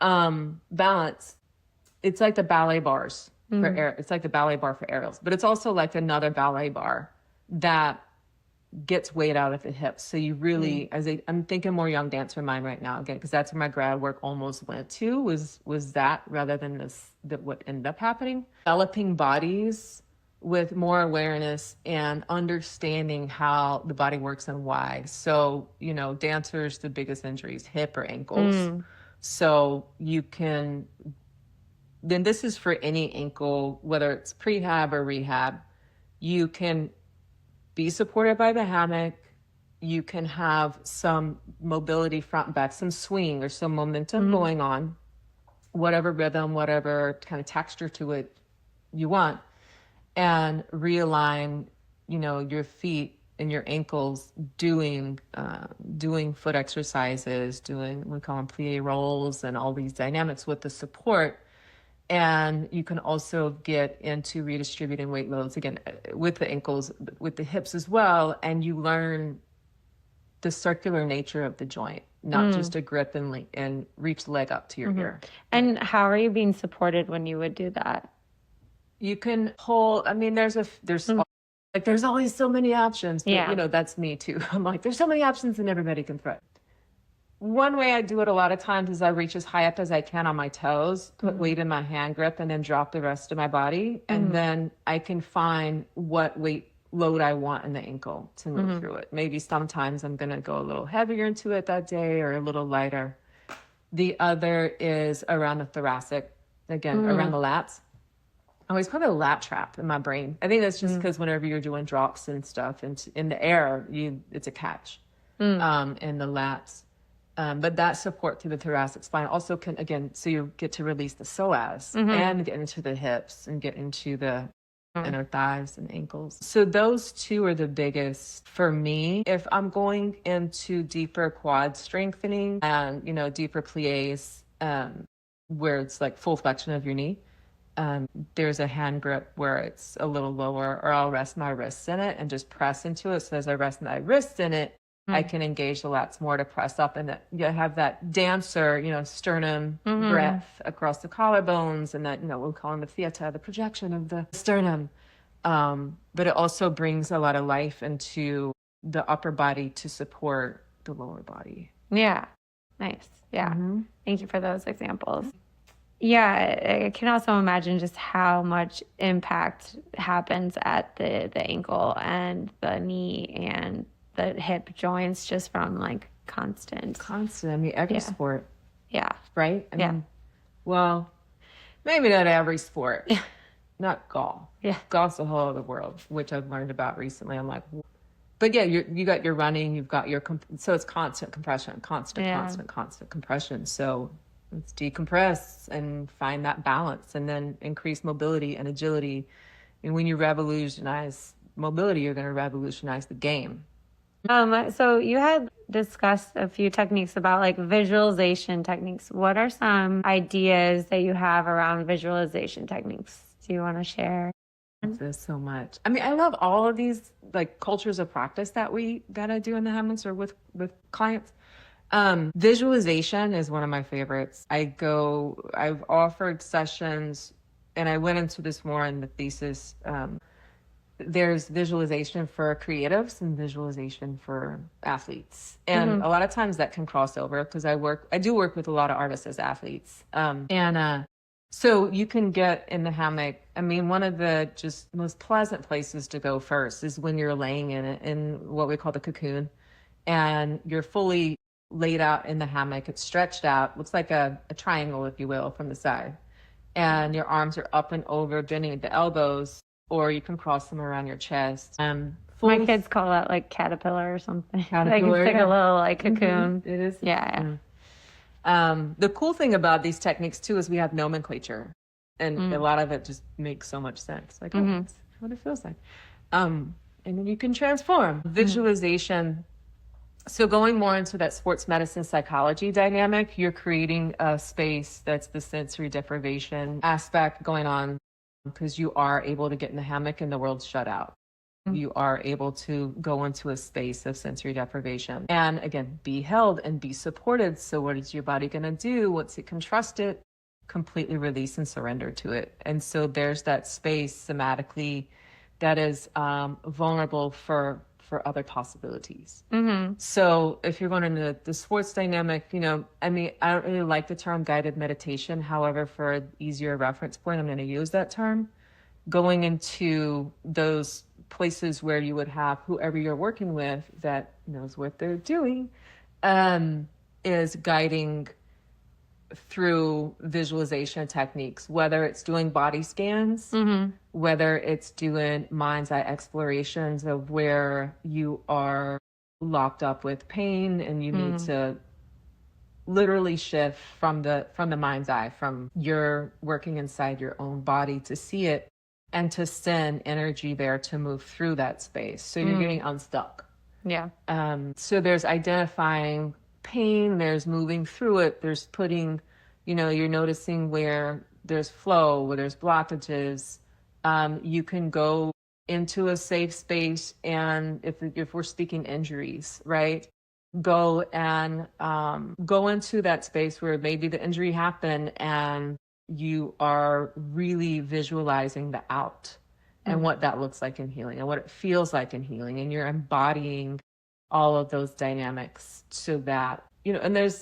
[SPEAKER 2] Balance, it's like the ballet bars for air. It's like the ballet bar for aerials, but it's also like another ballet bar that gets weight out at the hips. So you really, I'm thinking more young dancer mind right now, again, because that's where my grad work almost went to, was that rather than what ended up happening. Developing bodies with more awareness and understanding how the body works and why. So, dancers, the biggest injuries, hip or ankles. So then this is for any ankle, whether it's prehab or rehab, you can be supported by the hammock. You can have some mobility front and back, some swing or some momentum going on, whatever rhythm, whatever kind of texture to it you want, and realign, your feet and your ankles doing foot exercises, we call them plie rolls and all these dynamics with the support. And you can also get into redistributing weight loads, again, with the ankles, with the hips as well. And you learn the circular nature of the joint, not just a grip and reach the leg up to your ear.
[SPEAKER 1] And how are you being supported when you would do that?
[SPEAKER 2] You can pull, there's always so many options, but that's me too. I'm like, there's so many options and everybody can thread. One way I do it a lot of times is I reach as high up as I can on my toes, put weight in my hand grip, and then drop the rest of my body. And then I can find what weight load I want in the ankle to move through it. Maybe sometimes I'm going to go a little heavier into it that day or a little lighter. The other is around the thoracic, again, around the lats. I always call it a lat trap in my brain. I think that's just because whenever you're doing drops and stuff and in the air, it's a catch in the lats. But that support through the thoracic spine also can, again, so you get to release the psoas and get into the hips and get into the inner thighs and ankles. So those two are the biggest for me. If I'm going into deeper quad strengthening and, deeper plies, where it's like full flexion of your knee, there's a hand grip where it's a little lower, or I'll rest my wrists in it and just press into it. So as I rest my wrists in it, I can engage the lats more to press up, and that you have that dancer, sternum breath across the collarbones, and that, we'll call them the theata, the projection of the sternum. But it also brings a lot of life into the upper body to support the lower body.
[SPEAKER 1] Yeah. Nice. Yeah. Thank you for those examples. Yeah, I can also imagine just how much impact happens at the ankle and the knee and the hip joints just from like constant.
[SPEAKER 2] I mean, every sport,
[SPEAKER 1] Yeah.
[SPEAKER 2] right? I
[SPEAKER 1] Yeah.
[SPEAKER 2] mean, well, maybe not every sport. Not golf.
[SPEAKER 1] Yeah.
[SPEAKER 2] Golf's a whole other world, which I've learned about recently. I'm like, but yeah, you got your running, you've got your, so it's constant compression, constant compression. So let's decompress and find that balance and then increase mobility and agility. And when you revolutionize mobility, you're going to revolutionize the game.
[SPEAKER 1] So you had discussed a few techniques about like visualization techniques. What are some ideas that you have around visualization techniques? Do you want to share?
[SPEAKER 2] There's so much. I mean, I love all of these like cultures of practice that I do in the Hammocks or with clients. Visualization is one of my favorites. I've offered sessions, and I went into this more in the thesis. There's visualization for creatives and visualization for athletes. And a lot of times that can cross over because I do work with a lot of artists as athletes. So you can get in the hammock. I mean, one of the just most pleasant places to go first is when you're laying in what we call the cocoon, and you're fully laid out in the hammock. It's stretched out, looks like a triangle, if you will, from the side. And your arms are up and over, bending at the elbows, or you can cross them around your chest.
[SPEAKER 1] My kids call that like caterpillar or something.
[SPEAKER 2] Caterpillar,
[SPEAKER 1] like a little like cocoon.
[SPEAKER 2] It is.
[SPEAKER 1] Yeah.
[SPEAKER 2] The cool thing about these techniques too is we have nomenclature, and a lot of it just makes so much sense. Like, oh, that's what it feels like. And then you can transform visualization. So going more into that sports medicine psychology dynamic, you're creating a space that's the sensory deprivation aspect going on because you are able to get in the hammock and the world's shut out. You are able to go into a space of sensory deprivation and again, be held and be supported. So what is your body going to do? Once it can trust it, completely release and surrender to it. And so there's that space somatically that is vulnerable for other possibilities. So if you're going into the sports dynamic, I mean, I don't really like the term guided meditation. However, for an easier reference point, I'm going to use that term. Going into those places where you would have whoever you're working with that knows what they're doing, is guiding through visualization techniques, whether it's doing body scans, whether it's doing mind's eye explorations of where you are locked up with pain and you need to literally shift from the mind's eye, from your working inside your own body to see it and to send energy there to move through that space. So you're getting unstuck.
[SPEAKER 1] Yeah.
[SPEAKER 2] So there's identifying pain, there's moving through it, there's putting, you're noticing where there's flow, where there's blockages. You can go into a safe space, and if we're speaking injuries, right? Go into that space where maybe the injury happened and you are really visualizing the out and what that looks like in healing and what it feels like in healing. And you're embodying all of those dynamics so that, and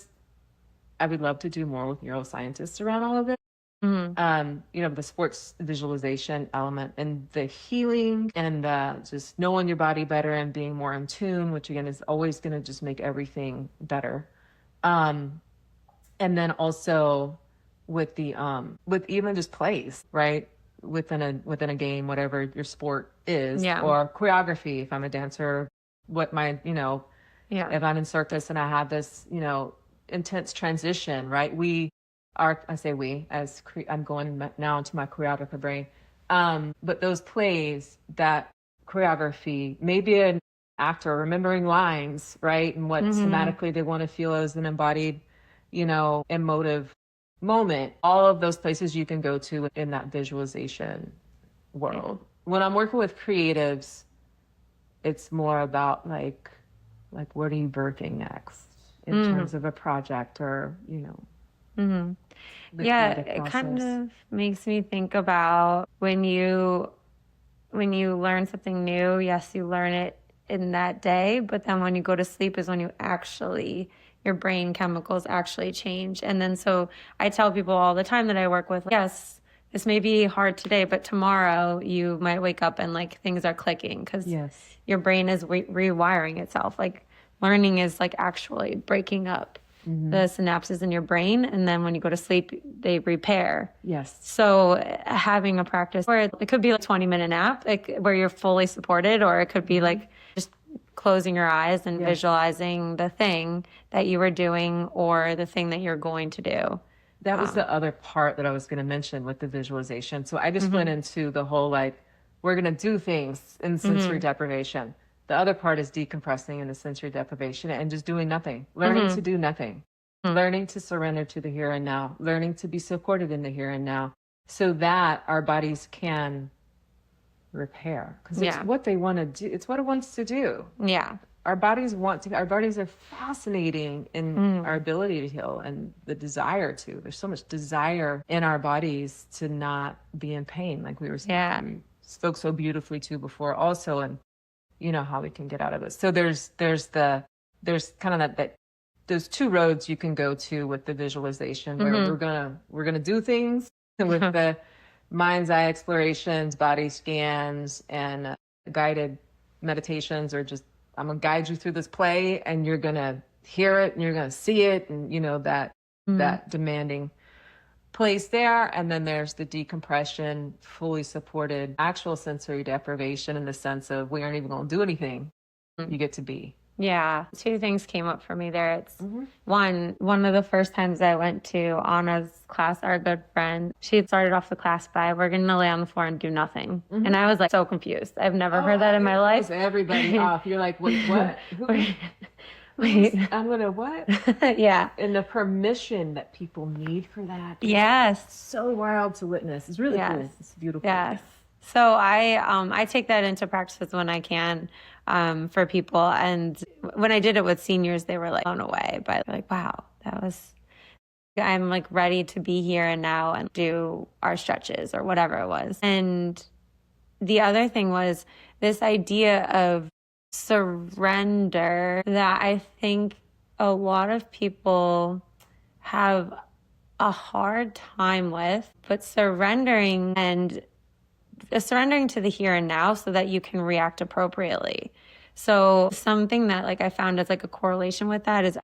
[SPEAKER 2] I would love to do more with neuroscientists around all of it. The sports visualization element and the healing and just knowing your body better and being more in tune, which again is always going to just make everything better. And then also with with even just plays, right? Within a game, whatever your sport is, or choreography. If I'm a dancer, what my, if I'm in circus and I have this, intense transition, right? I'm going now into my choreographer brain. But those plays, that choreography, maybe an actor remembering lines, right? And what somatically they want to feel as an embodied, emotive moment. All of those places you can go to in that visualization world. When I'm working with creatives, it's more about like what are you birthing next in terms of a project or,
[SPEAKER 1] Yeah, it kind of makes me think about when you learn something new, yes, you learn it in that day, but then when you go to sleep is when you're your brain chemicals actually change. And then so I tell people all the time that I work with, yes, this may be hard today, but tomorrow you might wake up and like things are clicking because your brain is rewiring itself. Like learning is like actually breaking up the synapses in your brain. And then when you go to sleep, they repair.
[SPEAKER 2] Yes.
[SPEAKER 1] So having a practice where it could be like a 20-minute nap, like where you're fully supported, or it could be like just closing your eyes and visualizing the thing that you were doing or the thing that you're going to do.
[SPEAKER 2] That was the other part that I was going to mention with the visualization. So I just went into the whole, like, we're going to do things in sensory deprivation. The other part is decompressing in the sensory deprivation and just doing nothing, learning to do nothing, learning to surrender to the here and now, learning to be supported in the here and now so that our bodies can repair. Because it's what they want to do. It's what it wants to do.
[SPEAKER 1] Yeah.
[SPEAKER 2] Our bodies are fascinating in our ability to heal and the desire to. There's so much desire in our bodies to not be in pain. Like we spoke so beautifully to before also, and you know how we can get out of it. So there's kind of that those two roads you can go to with the visualization where we're gonna do things with the mind's eye explorations, body scans, and guided meditations, or just I'm going to guide you through this play and you're going to hear it and you're going to see it. And, you know, that demanding place there. And then there's the decompression, fully supported actual sensory deprivation in the sense of we aren't even going to do anything. You get to be.
[SPEAKER 1] Yeah. Two things came up for me there. It's one of the first times I went to Anna's class, our good friend, she had started off the class by, we're going to lay on the floor and do nothing. And I was like so confused. I've never heard that in my life.
[SPEAKER 2] Everybody off. You're like, wait, what?
[SPEAKER 1] Wait.
[SPEAKER 2] I'm going to what?
[SPEAKER 1] Yeah.
[SPEAKER 2] And the permission that people need for that.
[SPEAKER 1] Yes.
[SPEAKER 2] So wild to witness. It's really cool. It's beautiful.
[SPEAKER 1] Yes. So I take that into practice when I can for people. And when I did it with seniors, they were like blown away by like, wow, I'm like ready to be here and now and do our stretches or whatever it was. And the other thing was this idea of surrender that I think a lot of people have a hard time with, but surrendering to the here and now so that you can react appropriately. So something that like I found as like a correlation with that is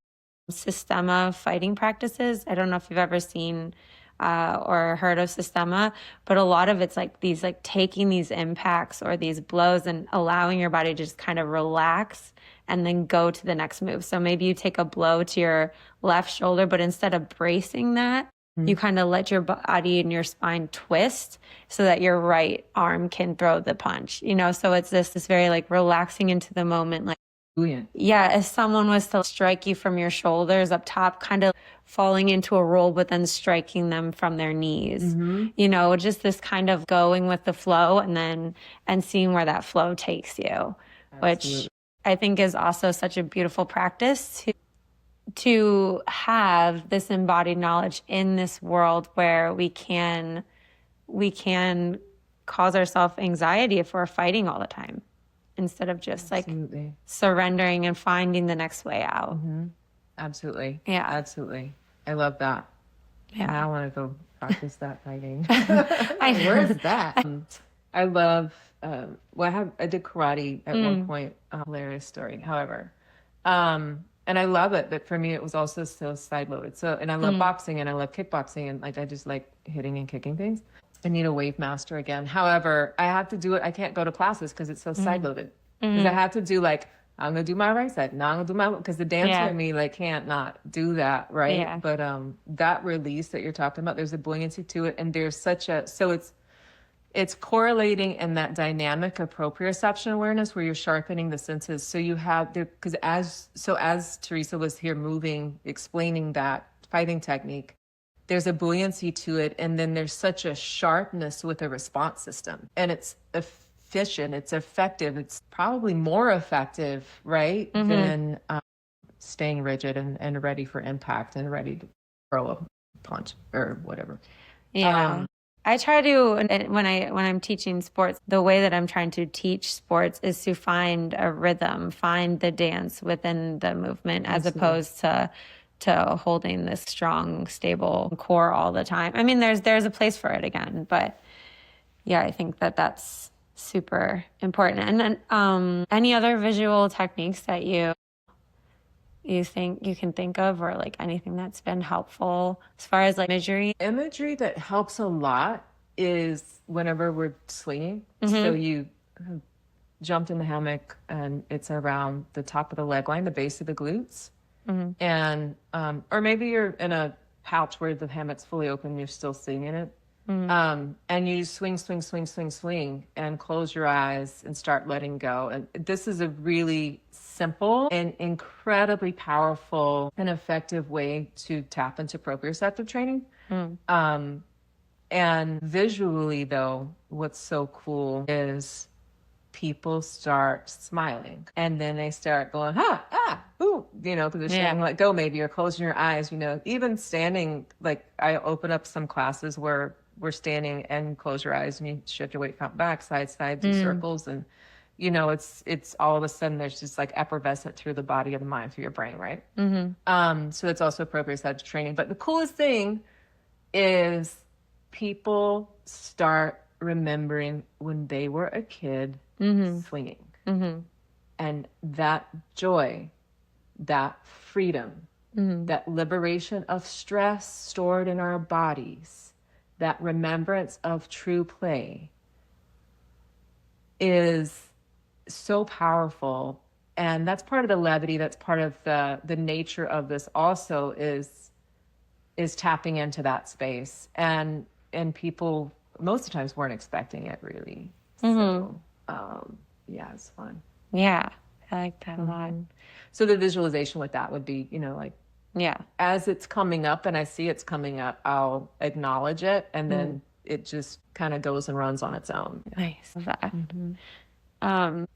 [SPEAKER 1] Systema fighting practices. I don't know if you've ever seen or heard of Systema, but a lot of it's like these like taking these impacts or these blows and allowing your body to just kind of relax and then go to the next move. So maybe you take a blow to your left shoulder, but instead of bracing that, you kind of let your body and your spine twist so that your right arm can throw the punch, you know? So it's this very like relaxing into the moment. Like, yeah, if someone was to strike you from your shoulders up top, kind of falling into a roll, but then striking them from their knees, you know, just this kind of going with the flow and seeing where that flow takes you, which I think is also such a beautiful practice to have this embodied knowledge in this world where we can cause ourselves anxiety if we're fighting all the time instead of just like surrendering and finding the next way out.
[SPEAKER 2] Absolutely.
[SPEAKER 1] Yeah.
[SPEAKER 2] Absolutely. I love that.
[SPEAKER 1] Yeah.
[SPEAKER 2] Now I want to go practice that fighting. Where is that? I love, I did karate at one point, a hilarious story, however. And I love it, but for me, it was also so side loaded. So, and I love boxing and I love kickboxing and like, I just like hitting and kicking things. I need a wave master again. However, I have to do it. I can't go to classes because it's so side loaded. Because I have to do like, I'm going to do my right side. Now I'm going to do my, because the dancer in me like can't not do that. Right.
[SPEAKER 1] Yeah.
[SPEAKER 2] But, that release that you're talking about, there's a buoyancy to it. And there's so it's correlating in that dynamic of proprioception awareness where you're sharpening the senses. So you have because as Teresa was here moving, explaining that fighting technique, there's a buoyancy to it. And then there's such a sharpness with a response system, and it's efficient, it's effective. It's probably more effective, right? Than staying rigid and ready for impact and ready to throw a punch or whatever.
[SPEAKER 1] Yeah. I try to, when I'm teaching sports, the way that I'm trying to teach sports is to find a rhythm, find the dance within the movement, as opposed to holding this strong, stable core all the time. I mean, there's a place for it again, but yeah, I think that that's super important. And then any other visual techniques that you think you can think of, or like anything that's been helpful as far as like imagery?
[SPEAKER 2] Imagery that helps a lot is whenever we're swinging. So you jumped in the hammock and it's around the top of the leg line, the base of the glutes. And, or maybe you're in a pouch where the hammock's fully open and you're still sitting in it. And you swing, swing, swing, swing, swing, and close your eyes and start letting go. And this is a really simple and incredibly powerful and effective way to tap into proprioceptive training. And visually, though, what's so cool is people start smiling and then they start going, ooh, because they're saying let go maybe, or closing your eyes, even standing. Like I open up some classes where we're standing and close your eyes and you shift your weight front back, side, do circles. And, it's all of a sudden there's just like effervescent through the body and the mind, through your brain, right? So it's also proprioceptive training. But the coolest thing is people start remembering when they were a kid swinging. And that joy, that freedom, that liberation of stress stored in our bodies, that remembrance of true play is so powerful. And that's part of the levity, that's part of the nature of this also is tapping into that space. And people most of the times weren't expecting it really. So yeah, it's fun.
[SPEAKER 1] Yeah, I like that a lot.
[SPEAKER 2] So the visualization with that would be, as it's coming up and I see it's coming up, I'll acknowledge it, and then it just kind of goes and runs on its own.
[SPEAKER 1] Nice. Love that.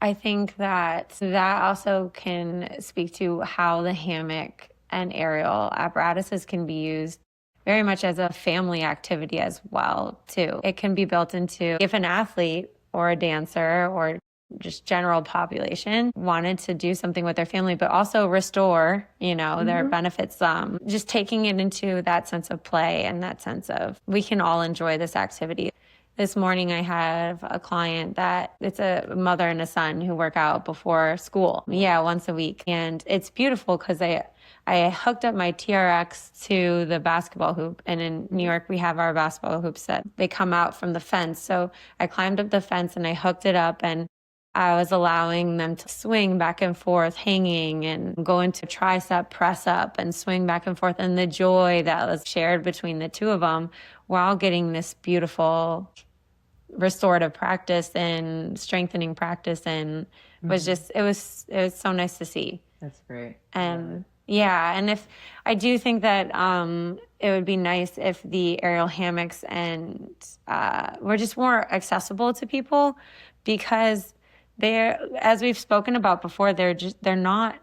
[SPEAKER 1] I think that also can speak to how the hammock and aerial apparatuses can be used very much as a family activity as well, too. It can be built into, if an athlete or a dancer or just general population wanted to do something with their family, but also restore, their benefits, just taking it into that sense of play and that sense of we can all enjoy this activity. This morning I have a client that it's a mother and a son who work out before school. Yeah, once a week. And it's beautiful because I hooked up my TRX to the basketball hoop. And in New York, we have our basketball hoops that they come out from the fence. So I climbed up the fence and I hooked it up, and I was allowing them to swing back and forth, hanging, and go into tricep press up and swing back and forth. And the joy that was shared between the two of them while getting this beautiful restorative practice and strengthening practice, and was just, it was so nice to see.
[SPEAKER 2] That's great.
[SPEAKER 1] And and if I do think that it would be nice if the aerial hammocks and were just more accessible to people, because they're, as we've spoken about before, they're not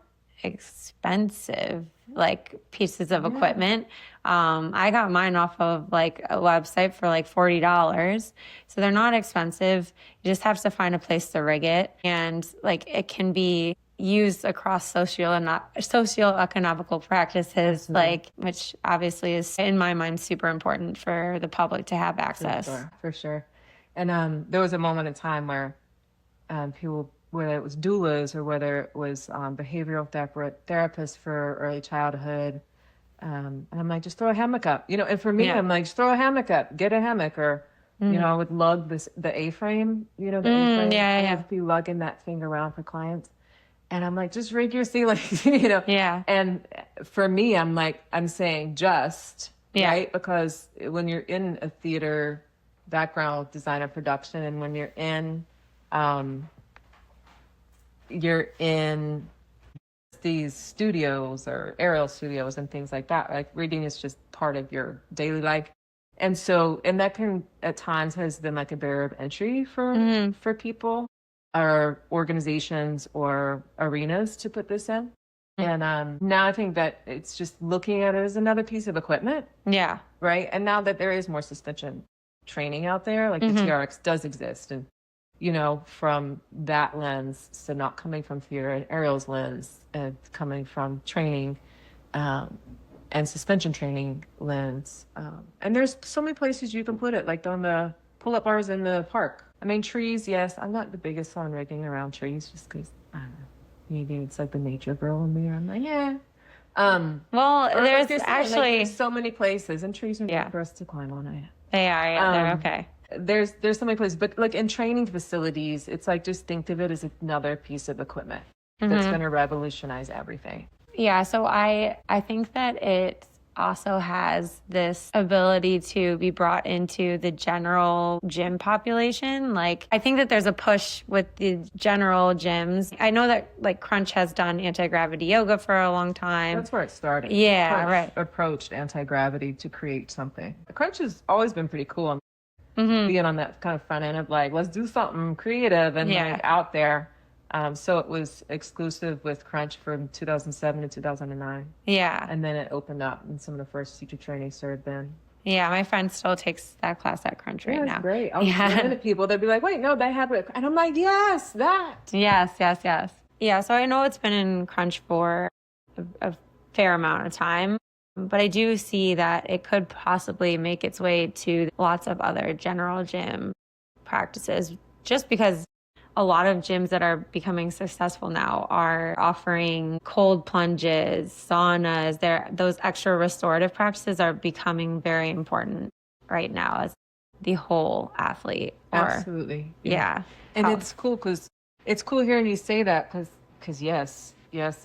[SPEAKER 1] expensive like pieces of equipment. I got mine off of like a website for like $40. So they're not expensive. You just have to find a place to rig it. And like it can be used across socioeconomical practices, like, which obviously is in my mind super important for the public to have access.
[SPEAKER 2] For sure. And there was a moment in time where people, whether it was doulas or whether it was behavioral therapists for early childhood, and I'm like, just throw a hammock up, and for me, I'm like, just throw a hammock up, get a hammock, or, I would lug the A-frame, the A-frame. I have to be lugging that thing around for clients. And I'm like, just rig your ceiling, And for me, I'm like, I'm saying right? Because when you're in a theater background, design and production, and when you're in these studios or aerial studios and things like that, like reading is just part of your daily life. And so, and that can at times has been like a barrier of entry for people or organizations or arenas to put this in. And now I think that it's just looking at it as another piece of equipment.
[SPEAKER 1] Yeah.
[SPEAKER 2] Right. And now that there is more suspension training out there. Like the TRX does exist. And, from that lens, so not coming from fear, and Ariel's lens, coming from training, and suspension training lens. And there's so many places you can put it, like on the pull-up bars in the park. I mean, trees, yes. I'm not the biggest on rigging around trees just because, I don't know, maybe it's like the nature girl in me. I'm like, yeah.
[SPEAKER 1] Well, there's
[SPEAKER 2] actually there's so many places, and trees are
[SPEAKER 1] Yeah.
[SPEAKER 2] for us to climb on.
[SPEAKER 1] They are, yeah, they're okay.
[SPEAKER 2] There's so many places, but like in training facilities, it's like just think of it as another piece of equipment that's going to revolutionize everything.
[SPEAKER 1] Yeah, so I think that it also has this ability to be brought into the general gym population. Like, I think that there's a push with the general gyms. I know that like Crunch has done anti-gravity yoga for a long time.
[SPEAKER 2] That's where it started.
[SPEAKER 1] Yeah,
[SPEAKER 2] Crunch
[SPEAKER 1] right.
[SPEAKER 2] approached anti-gravity to create something. Crunch has always been pretty cool. Being on that kind of front end of like, let's do something creative and like out there. So it was exclusive with Crunch from 2007 to 2009.
[SPEAKER 1] Yeah.
[SPEAKER 2] And then it opened up, and some of the first teacher training started then.
[SPEAKER 1] Yeah, my friend still takes that class at Crunch right now.
[SPEAKER 2] That's great. I was talking to people, they'd be like, wait, no, they have it. And I'm like, yes, that.
[SPEAKER 1] Yes. Yeah, so I know it's been in Crunch for a fair amount of time, but I do see that it could possibly make its way to lots of other general gym practices, just because a lot of gyms that are becoming successful now are offering cold plunges, saunas. Those extra restorative practices are becoming very important right now as the whole athlete.
[SPEAKER 2] Absolutely.
[SPEAKER 1] Yeah.
[SPEAKER 2] And it's cool because it's cool hearing you say that because yes,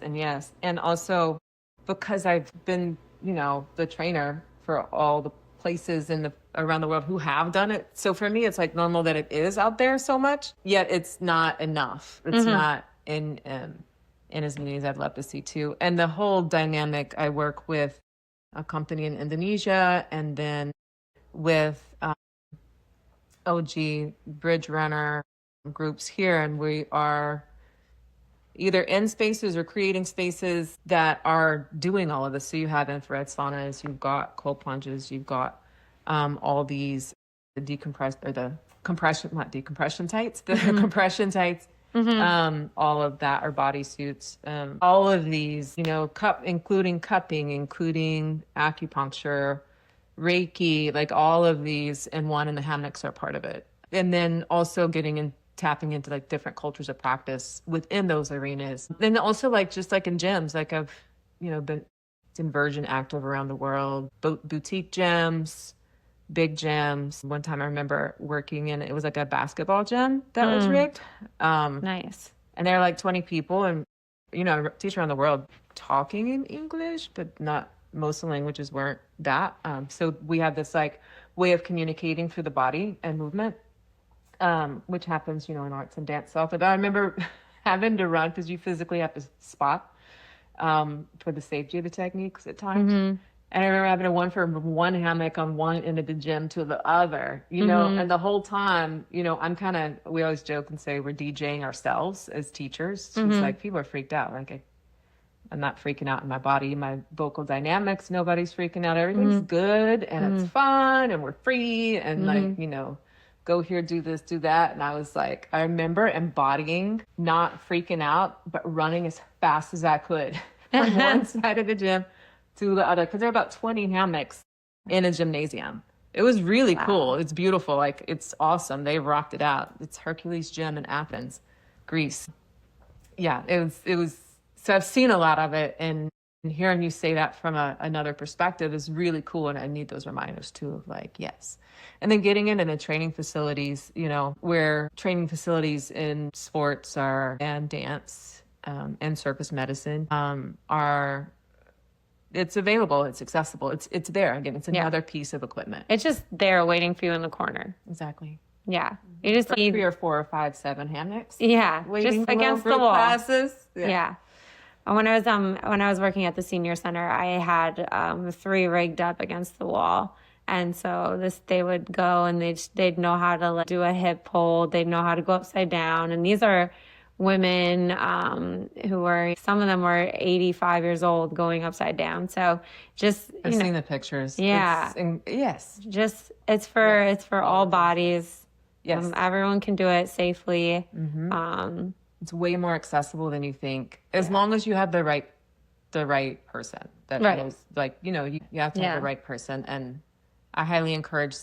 [SPEAKER 2] and yes. And also because I've been, the trainer for all the places around the world who have done it. So for me, it's like normal that it is out there so much, yet it's not enough. It's not in as many as I'd love to see too. And the whole dynamic, I work with a company in Indonesia and then with OG Bridge Runner groups here. And we are either in spaces or creating spaces that are doing all of this. So you have infrared saunas, you've got cold plunges, you've got all these compression tights, compression tights, all of that are bodysuits, all of these, including cupping, including acupuncture, Reiki, like all of these in one, and the Hammocks are part of it. And then also tapping into like different cultures of practice within those arenas. Then also like just like in gyms, like I've been Inversion active around the world, boutique gyms, big gyms. One time I remember working in, it was like a basketball gym that was rigged.
[SPEAKER 1] Nice.
[SPEAKER 2] And there are like 20 people, and teach around the world talking in English, but not most of the languages weren't that. So we have this like way of communicating through the body and movement. Which happens, in arts and dance stuff. But I remember having to run because you physically have to spot for the safety of the techniques at times. And I remember having to run from one hammock on one end of the gym to the other, and the whole time, we always joke and say we're DJing ourselves as teachers. It's like people are freaked out. Like I'm not freaking out in my body, my vocal dynamics. Nobody's freaking out. Everything's good and it's fun and we're free and go here, do this, do that. And I was like, I remember embodying, not freaking out, but running as fast as I could from one side of the gym to the other. Because there are about 20 hammocks in a gymnasium. It was really cool. It's beautiful. Like, it's awesome. They rocked it out. It's Hercules Gym in Athens, Greece. Yeah, it was. So I've seen a lot of it. And hearing you say that from another perspective is really cool. And I need those reminders too of like, yes. And then getting into the training facilities, where training facilities in sports and dance and circus medicine it's available, it's accessible, it's there. Again, it's another piece of equipment.
[SPEAKER 1] It's just there waiting for you in the corner.
[SPEAKER 2] Exactly.
[SPEAKER 1] Yeah. You just need
[SPEAKER 2] 3 or 4 or 5, 7 hammocks.
[SPEAKER 1] Yeah.
[SPEAKER 2] Waiting
[SPEAKER 1] just
[SPEAKER 2] for
[SPEAKER 1] against the
[SPEAKER 2] group
[SPEAKER 1] wall.
[SPEAKER 2] classes.
[SPEAKER 1] Yeah. When I was working at the senior center, I had 3 rigged up against the wall. And so they would go and they'd know how to do a hip hold. They'd know how to go upside down. And these are women who were, some of them were 85 years old going upside down. So just,
[SPEAKER 2] I've seen the pictures.
[SPEAKER 1] Yeah.
[SPEAKER 2] Yes.
[SPEAKER 1] Just, it's for all bodies.
[SPEAKER 2] Yes.
[SPEAKER 1] Everyone can do it safely.
[SPEAKER 2] It's way more accessible than you think, as long as you have the right person that
[SPEAKER 1] Right.
[SPEAKER 2] knows, like, you have to have the right person. And I highly encourage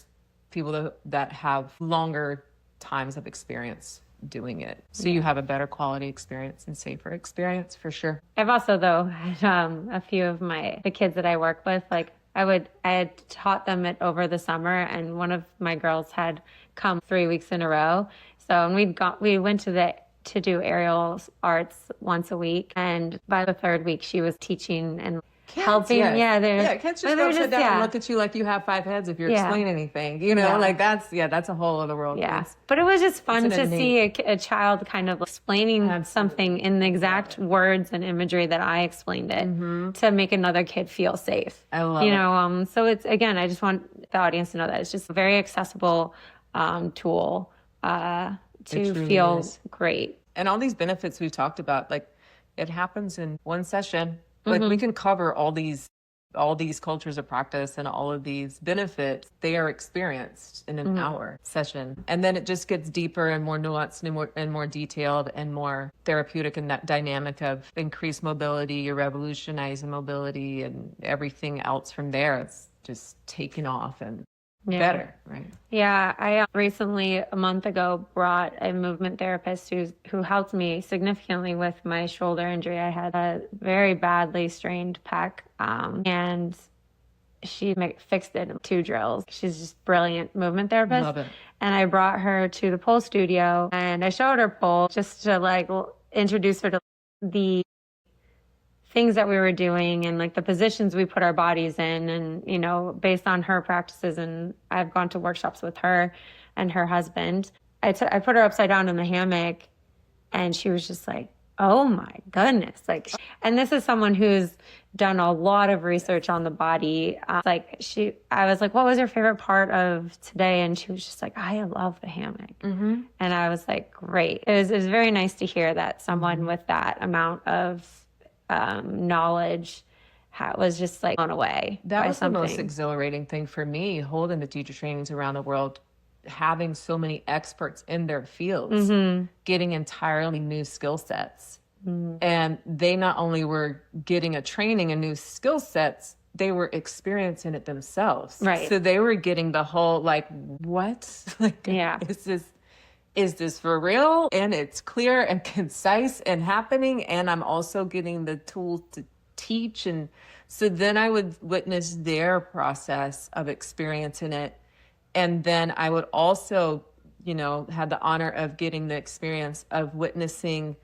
[SPEAKER 2] people that have longer times of experience doing it, so you have a better quality experience and safer experience, for sure.
[SPEAKER 1] I've also, though, had a few of the kids that I work with, like I had taught them it over the summer, and one of my girls had come 3 weeks in a row. So, and we went to do aerial arts once a week, and by the third week she was teaching and helping.
[SPEAKER 2] Kids just go sit down and look at you like you have 5 heads if you're explaining anything, like that's a whole other world.
[SPEAKER 1] But it was just fun to see a child kind of explaining something in the exact words and imagery that I explained it, to make another kid feel safe.
[SPEAKER 2] I love it.
[SPEAKER 1] So it's, again, I just want the audience to know that it's just a very accessible tool to feel great.
[SPEAKER 2] And all these benefits we've talked about, like, it happens in one session. Like, we can cover all these cultures of practice and all of these benefits. They are experienced in an hour session. And then it just gets deeper and more nuanced and more detailed and more therapeutic in that dynamic of increased mobility, you're revolutionizing mobility, and everything else from there. It's just taking off and better, right?
[SPEAKER 1] Yeah, I recently, a month ago, brought a movement therapist who helped me significantly with my shoulder injury. I had a very badly strained pec, and she fixed it in 2 drills. She's just brilliant movement therapist.
[SPEAKER 2] Love it.
[SPEAKER 1] And I brought her to the pole studio, and I showed her pole just to introduce her to the things that we were doing and the positions we put our bodies in, and based on her practices. And I've gone to workshops with her and her husband. I put her upside down in the hammock, and she was just like, oh my goodness. And this is someone who's done a lot of research on the body. I was like, what was your favorite part of today? And she was just like, I love the hammock. And I was like, great. It was very nice to hear that someone with that amount of knowledge was just blown away.
[SPEAKER 2] That was the most exhilarating thing for me, holding the teacher trainings around the world, having so many experts in their fields, getting entirely new skill sets. And they not only were getting a training and new skill sets, they were experiencing it themselves.
[SPEAKER 1] Right.
[SPEAKER 2] So they were getting the whole, what? Is this for real? And it's clear and concise and happening. And I'm also getting the tools to teach. And so then I would witness their process of experiencing it. And then I would also, have the honor of getting the experience of witnessing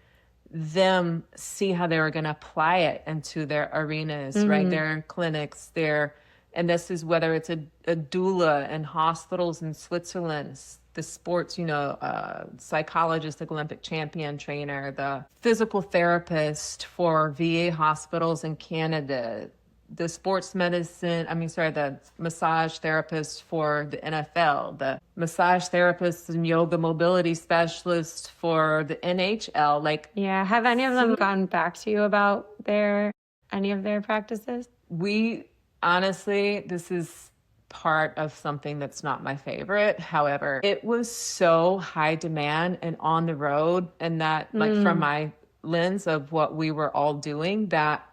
[SPEAKER 2] them see how they were going to apply it into their arenas, right? Their clinics, and this is whether it's a doula in hospitals in Switzerland, the sports, psychologist, the Olympic champion trainer, the physical therapist for VA hospitals in Canada, the the massage therapist for the NFL, the massage therapist and yoga mobility specialist for the NHL.
[SPEAKER 1] Have any of them gone back to you about any of their practices?
[SPEAKER 2] Honestly, this is part of something that's not my favorite. However, it was so high demand and on the road, and that from my lens of what we were all doing, that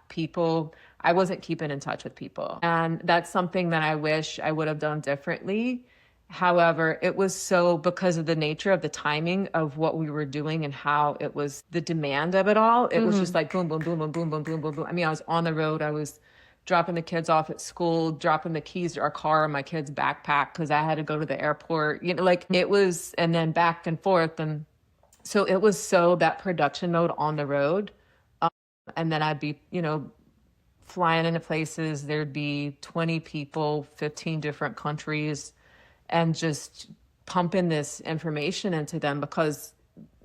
[SPEAKER 2] I wasn't keeping in touch with people. And that's something that I wish I would have done differently. However, it was so, because of the nature of the timing of what we were doing and how it was the demand of it all, it was just boom, boom, boom, boom, boom, boom, boom, boom, boom. I mean, I was on the road. I was dropping the kids off at school, dropping the keys to our car in my kid's backpack because I had to go to the airport. It was, and then back and forth. And so it was that production mode on the road. And then I'd be, flying into places. There'd be 20 people, 15 different countries, and just pumping this information into them because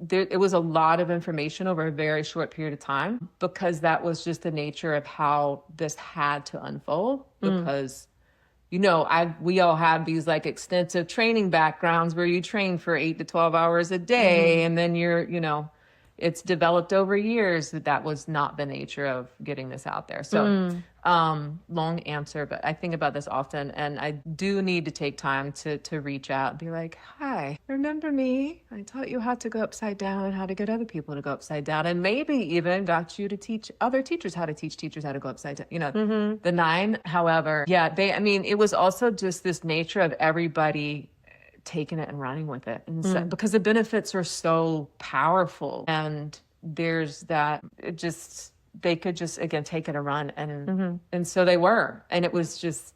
[SPEAKER 2] it was a lot of information over a very short period of time, because that was just the nature of how this had to unfold. Because, we all have these extensive training backgrounds where you train for 8 to 12 hours a day, and then you're, it's developed over years that was not the nature of getting this out there. So, long answer, but I think about this often, and I do need to take time to reach out and be like, hi, remember me? I taught you how to go upside down and how to get other people to go upside down, and maybe even got you to teach other teachers how to teach teachers how to go upside down, the 9. However, yeah, it was also just this nature of everybody taking it and running with it. And so, because the benefits are so powerful, and there's that, they could just, again, take it and run. And so they were, and it was just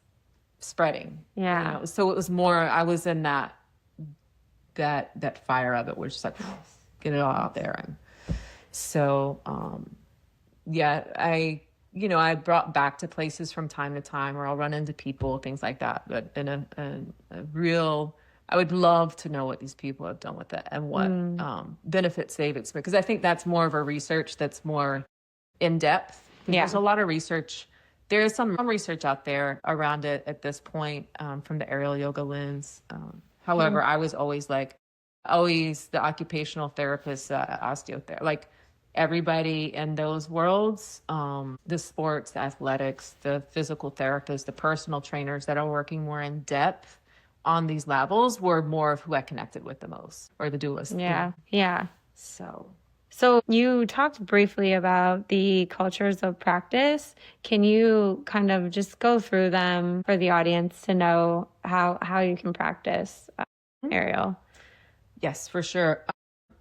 [SPEAKER 2] spreading.
[SPEAKER 1] Yeah.
[SPEAKER 2] So it was more, I was in that fire of it, where it's just like, get it all out there. And so, yeah, I brought back to places from time to time where I'll run into people, things like that. But in a real, I would love to know what these people have done with it and what benefits they've experienced. Because I think that's more of a research that's more in depth.
[SPEAKER 1] Yeah.
[SPEAKER 2] There's a lot of research. There is some research out there around it at this point, from the aerial yoga lens. However, I was always the occupational therapist, osteotherapist, like everybody in those worlds, the sports, the athletics, the physical therapists, the personal trainers that are working more in depth on these levels were more of who I connected with the most, or the dualists.
[SPEAKER 1] Yeah. Yeah.
[SPEAKER 2] So
[SPEAKER 1] you talked briefly about the cultures of practice. Can you kind of just go through them for the audience to know how you can practice aerial?
[SPEAKER 2] Yes, for sure.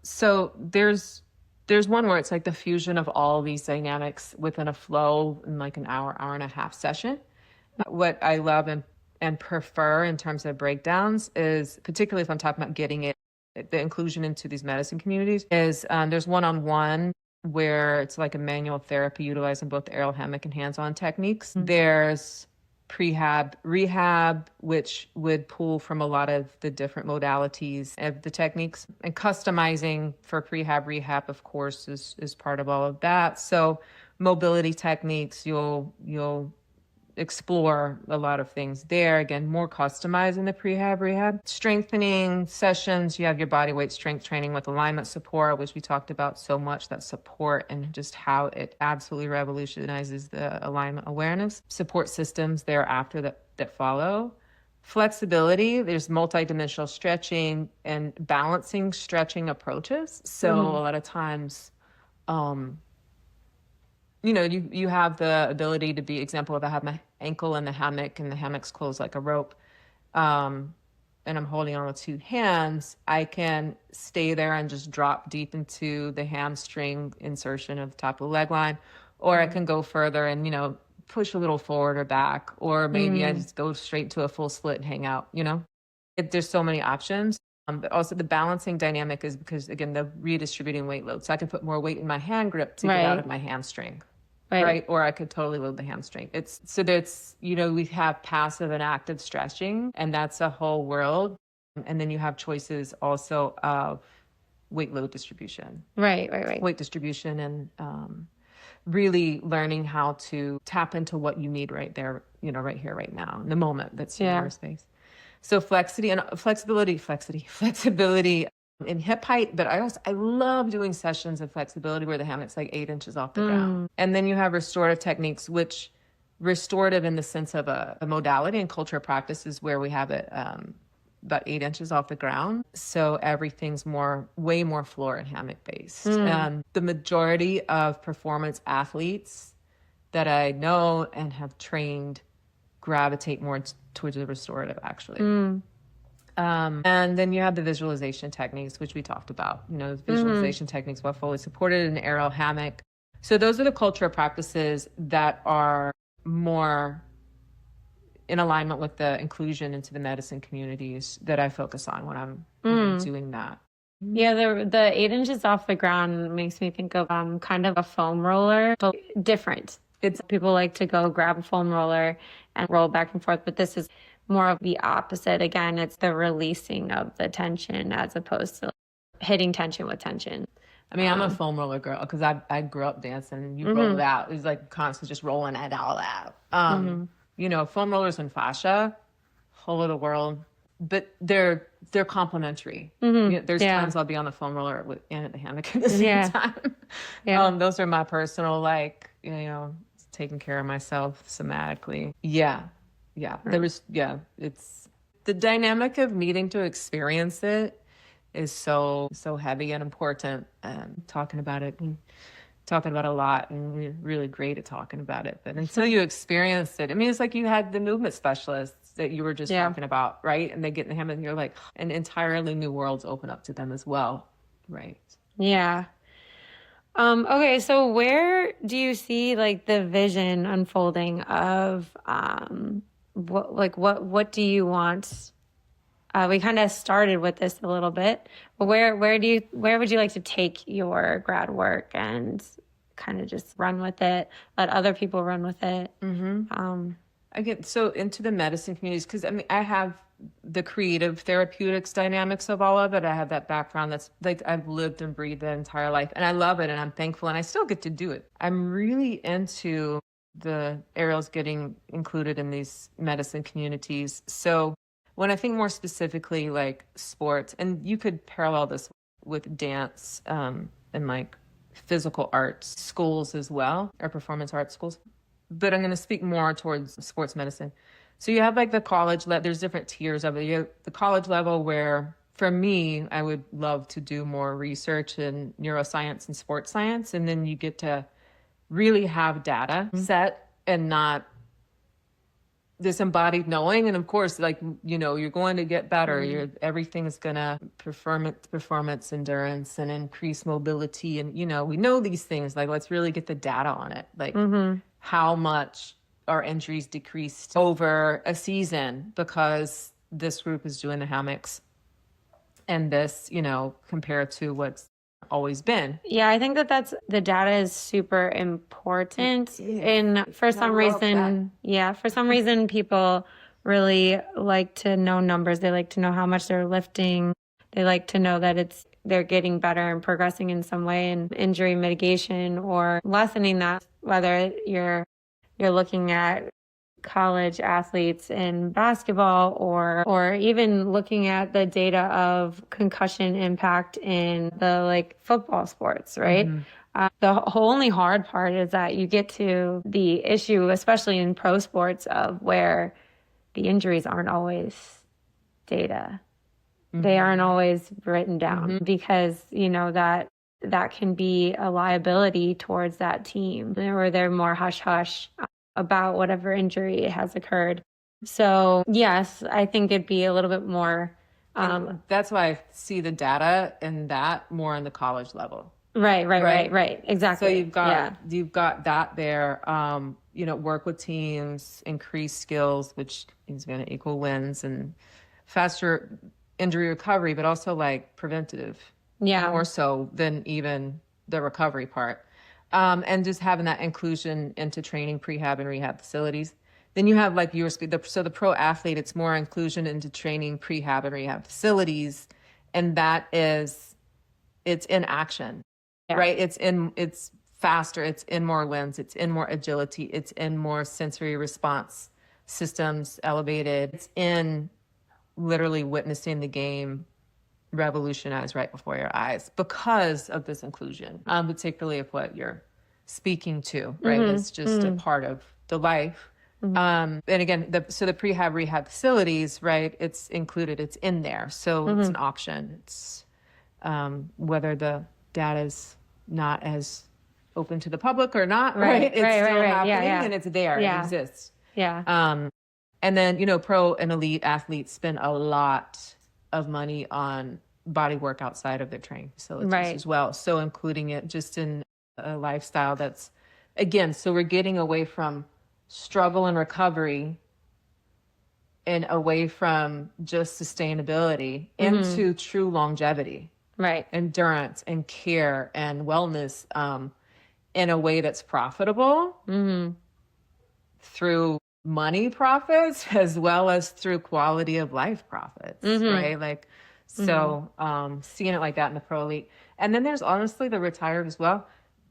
[SPEAKER 2] So there's one where it's like the fusion of all these dynamics within a flow in like an hour and a half session. What I love and prefer in terms of breakdowns is, particularly if I'm talking about getting the inclusion into these medicine communities, is there's one-on-one where it's like a manual therapy utilizing both the aerial hammock and hands-on techniques. There's prehab, rehab, which would pull from a lot of the different modalities of the techniques, and customizing for prehab, rehab, of course, is part of all of that. So mobility techniques, you'll explore a lot of things there. Again, more customized in the prehab, rehab. Strengthening sessions, you have your body weight strength training with alignment support, which we talked about so much, that support and just how it absolutely revolutionizes the alignment awareness. Support systems thereafter that follow. Flexibility, there's multidimensional stretching and balancing stretching approaches. So a lot of times, you have the ability to be, example, if I have my ankle in the hammock and the hammock's closed like a rope, and I'm holding on with 2 hands, I can stay there and just drop deep into the hamstring insertion of the top of the leg line, or I can go further and, push a little forward or back, or maybe I just go straight to a full split and hang out, There's so many options. But also the balancing dynamic is because, again, the redistributing weight load. So I can put more weight in my hand grip to get out of my hamstring. Right. Or I could totally load the hamstring. We have passive and active stretching, and that's a whole world. And then you have choices also of weight load distribution.
[SPEAKER 1] Right.
[SPEAKER 2] Weight distribution, and really learning how to tap into what you need right there, right here, right now, in the moment that's in your space. So flexibility in hip height, but I love doing sessions of flexibility where the hammock's like 8 inches off the ground. And then you have restorative techniques, which restorative in the sense of a modality and cultural practices where we have it about 8 inches off the ground. So everything's way more floor and hammock based. The majority of performance athletes that I know and have trained gravitate more towards the restorative, actually. And then you have the visualization techniques, which we talked about. Visualization techniques while fully supported in an aerial hammock. So those are the cultural practices that are more in alignment with the inclusion into the medicine communities that I focus on when I'm doing that.
[SPEAKER 1] Yeah, the 8 inches off the ground makes me think of kind of a foam roller, but different. People like to go grab a foam roller and roll back and forth, but this is more of the opposite. Again, it's the releasing of the tension as opposed to hitting tension with tension.
[SPEAKER 2] I mean, I'm a foam roller girl because I grew up dancing, and you roll it out. It was like constantly just rolling it all out. Foam rollers and fascia, whole other world. but they're complementary. There's times I'll be on the foam roller with and at the hammock at the same time. Those are my personal, like, taking care of myself somatically. It's the dynamic of needing to experience it is so heavy and important. Talking about it a lot, and we're really great at talking about it. But until you experience it, I mean, it's like you had the movement specialists that you were just talking about, right? And they get in the hammock and you're like, and entirely new worlds open up to them as well, right?
[SPEAKER 1] Yeah. Okay, so where do you see like the vision unfolding of what do you want? We kind of started with this a little bit, but where would you like to take your grad work and kind of just run with it, let other people run with it?
[SPEAKER 2] I get so into the medicine communities because I mean I have the creative therapeutics dynamics of all of it. I have that background that's like I've lived and breathed the entire life, and I love it, and I'm thankful, and I still get to do it. I'm really into the Ariel's getting included in these medicine communities. So when I think more specifically like sports, and you could parallel this with dance and like physical arts schools as well, or performance arts schools. But I'm going to speak more towards sports medicine. So you have like the college level, there's different tiers of it. You have the college level where, for me, I would love to do more research in neuroscience and sports science. And then you get to really have data set and not this embodied knowing. And of course, like, you're going to get better. Everything is going to performance, endurance, and increase mobility. And, we know these things, like, let's really get the data on it. Like how much our injuries decreased over a season because this group is doing the hammocks and this, compared to what's always been.
[SPEAKER 1] Yeah, I think that's the data is super important. And for some reason, people really like to know numbers. They like to know how much they're lifting. They like to know that they're getting better and progressing in some way, and injury mitigation or lessening that, whether you're looking at college athletes in basketball or even looking at the data of concussion impact in the like football sports, right? The only hard part is that you get to the issue, especially in pro sports, of where the injuries aren't always data. They aren't always written down because, that can be a liability towards that team, or they're more hush-hush about whatever injury has occurred. So yes, I think it'd be a little bit more.
[SPEAKER 2] That's why I see the data and that more on the college level.
[SPEAKER 1] Right. Exactly.
[SPEAKER 2] So you've got that there. Work with teams, increase skills, which is going to equal wins and faster injury recovery, but also like preventative. Yeah. More so than even the recovery part. And just having that inclusion into training, prehab, and rehab facilities. Then you have like the pro athlete, it's more inclusion into training, prehab, and rehab facilities. And it's in action, right? It's faster, it's in more limbs, it's in more agility, it's in more sensory response systems elevated. It's in literally witnessing the game revolutionize right before your eyes because of this inclusion, particularly of what you're speaking to, right? It's just a part of the life. And again, the prehab rehab facilities, right? It's included, it's in there. So it's an option. It's whether the data is not as open to the public or not, right? It's still happening and it's there, it exists. Yeah. And then, pro and elite athletes spend a lot of money on body work outside of their training facilities as well. So including it just in a lifestyle that's, again, so we're getting away from struggle and recovery and away from just sustainability into true longevity, endurance and care and wellness in a way that's profitable through money profits as well as through quality of life profits, right? Like, so seeing it like that in the pro elite. And then there's honestly the retired as well.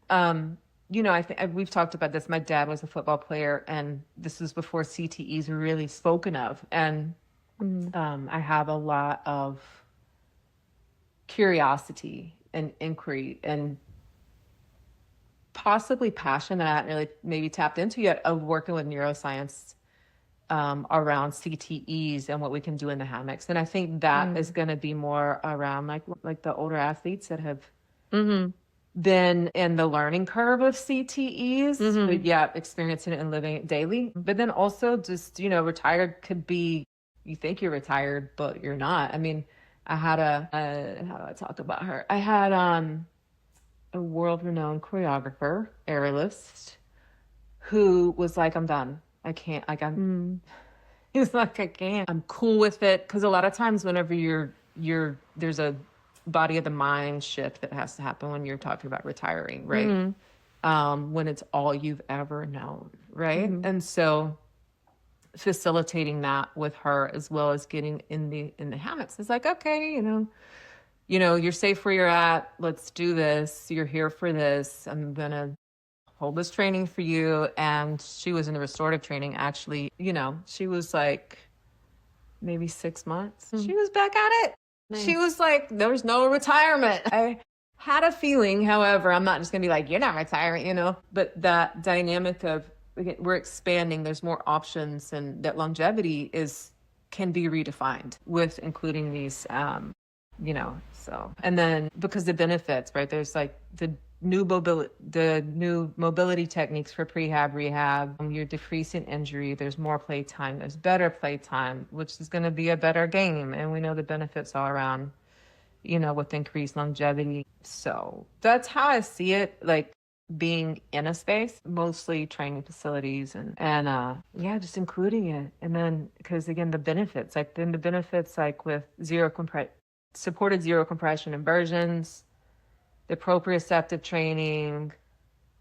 [SPEAKER 2] I think we've talked about this. My dad was a football player, and this was before CTEs were really spoken of. And I have a lot of curiosity and inquiry and possibly passion that I haven't really maybe tapped into yet of working with neuroscience around CTEs and what we can do in the hammocks. And I think that is going to be more around like the older athletes that have been in the learning curve of CTEs, but yeah, experiencing it and living it daily. But then also just, retired could be, you think you're retired, but you're not. I mean, I had how do I talk about her? I had a world-renowned choreographer, aerialist, who was like, I'm done. I can't, he's like, I can't. I'm cool with it. Because a lot of times whenever there's a body of the mind shift that has to happen when you're talking about retiring, right? When it's all you've ever known, right? And so facilitating that with her as well as getting in the hammocks is like, okay, you're safe where you're at. Let's do this. You're here for this. I'm going to hold this training for you. And she was in the restorative training, actually, she was like maybe 6 months. She was back at it. Nice. She was like, there was no retirement. I had a feeling, however, I'm not just going to be like, you're not retiring, but that dynamic of we're expanding, there's more options, and that longevity can be redefined with including these, so, and then because the benefits, right? There's like the new mobility techniques for prehab, rehab, you're decreasing injury, there's more playtime, there's better playtime, which is going to be a better game. And we know the benefits all around, with increased longevity. So that's how I see it, like being in a space, mostly training facilities and just including it. And then, because again, the benefits with supported zero compression inversions, the proprioceptive training,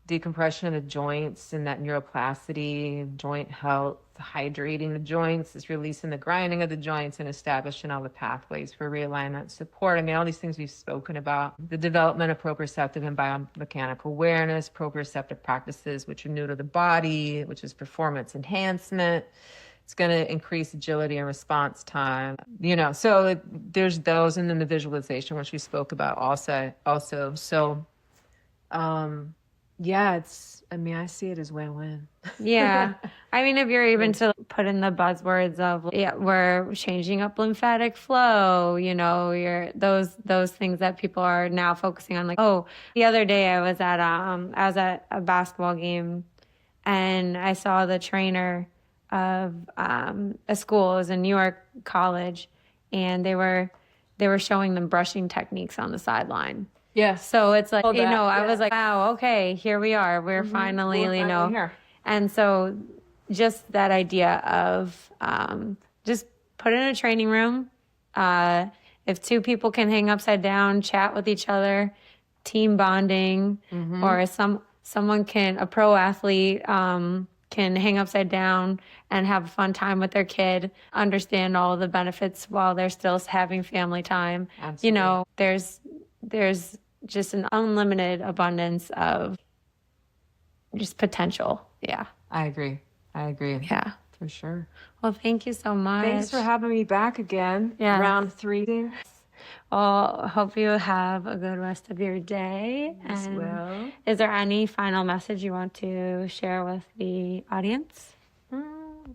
[SPEAKER 2] decompression of the joints and that neuroplasticity, joint health, hydrating the joints, is releasing the grinding of the joints and establishing all the pathways for realignment support. I mean, all these things we've spoken about, the development of proprioceptive and biomechanical awareness, proprioceptive practices, which are new to the body, which is performance enhancement. It's going to increase agility and response time, so there's those. And then the visualization, which we spoke about also. So, I see it as win-win.
[SPEAKER 1] Yeah. I mean, if you're even to put in the buzzwords of, we're changing up lymphatic flow, those things that people are now focusing on. Like, the other day I was at a basketball game and I saw the trainer of a school. It was a New York college, and they were showing them brushing techniques on the sideline. Yeah. So it's like, I was like, wow, okay, here we are. We're finally, here. And so just that idea of just put in a training room. If two people can hang upside down, chat with each other, team bonding, or a pro athlete can hang upside down and have a fun time with their kid, understand all the benefits while they're still having family time. Absolutely. There's just an unlimited abundance of just potential. Yeah.
[SPEAKER 2] I agree.
[SPEAKER 1] Yeah.
[SPEAKER 2] For sure.
[SPEAKER 1] Well, thank you so much.
[SPEAKER 2] Thanks for having me back again.
[SPEAKER 1] Yeah.
[SPEAKER 2] Round 3.
[SPEAKER 1] Well, hope you have a good rest of your day.
[SPEAKER 2] As well.
[SPEAKER 1] Is there any final message you want to share with the audience?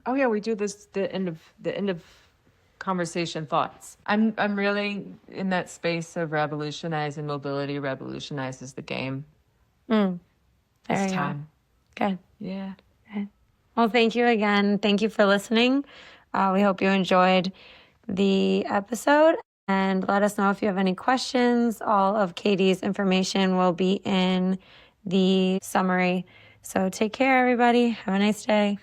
[SPEAKER 2] Oh yeah, we do this the end of conversation thoughts. I'm really in that space of revolutionizing mobility. Revolutionizes the game. It's time.
[SPEAKER 1] Good.
[SPEAKER 2] Yeah.
[SPEAKER 1] Okay. Well, thank you again. Thank you for listening. We hope you enjoyed the episode. And let us know if you have any questions. All of Katie's information will be in the summary. So take care, everybody. Have a nice day.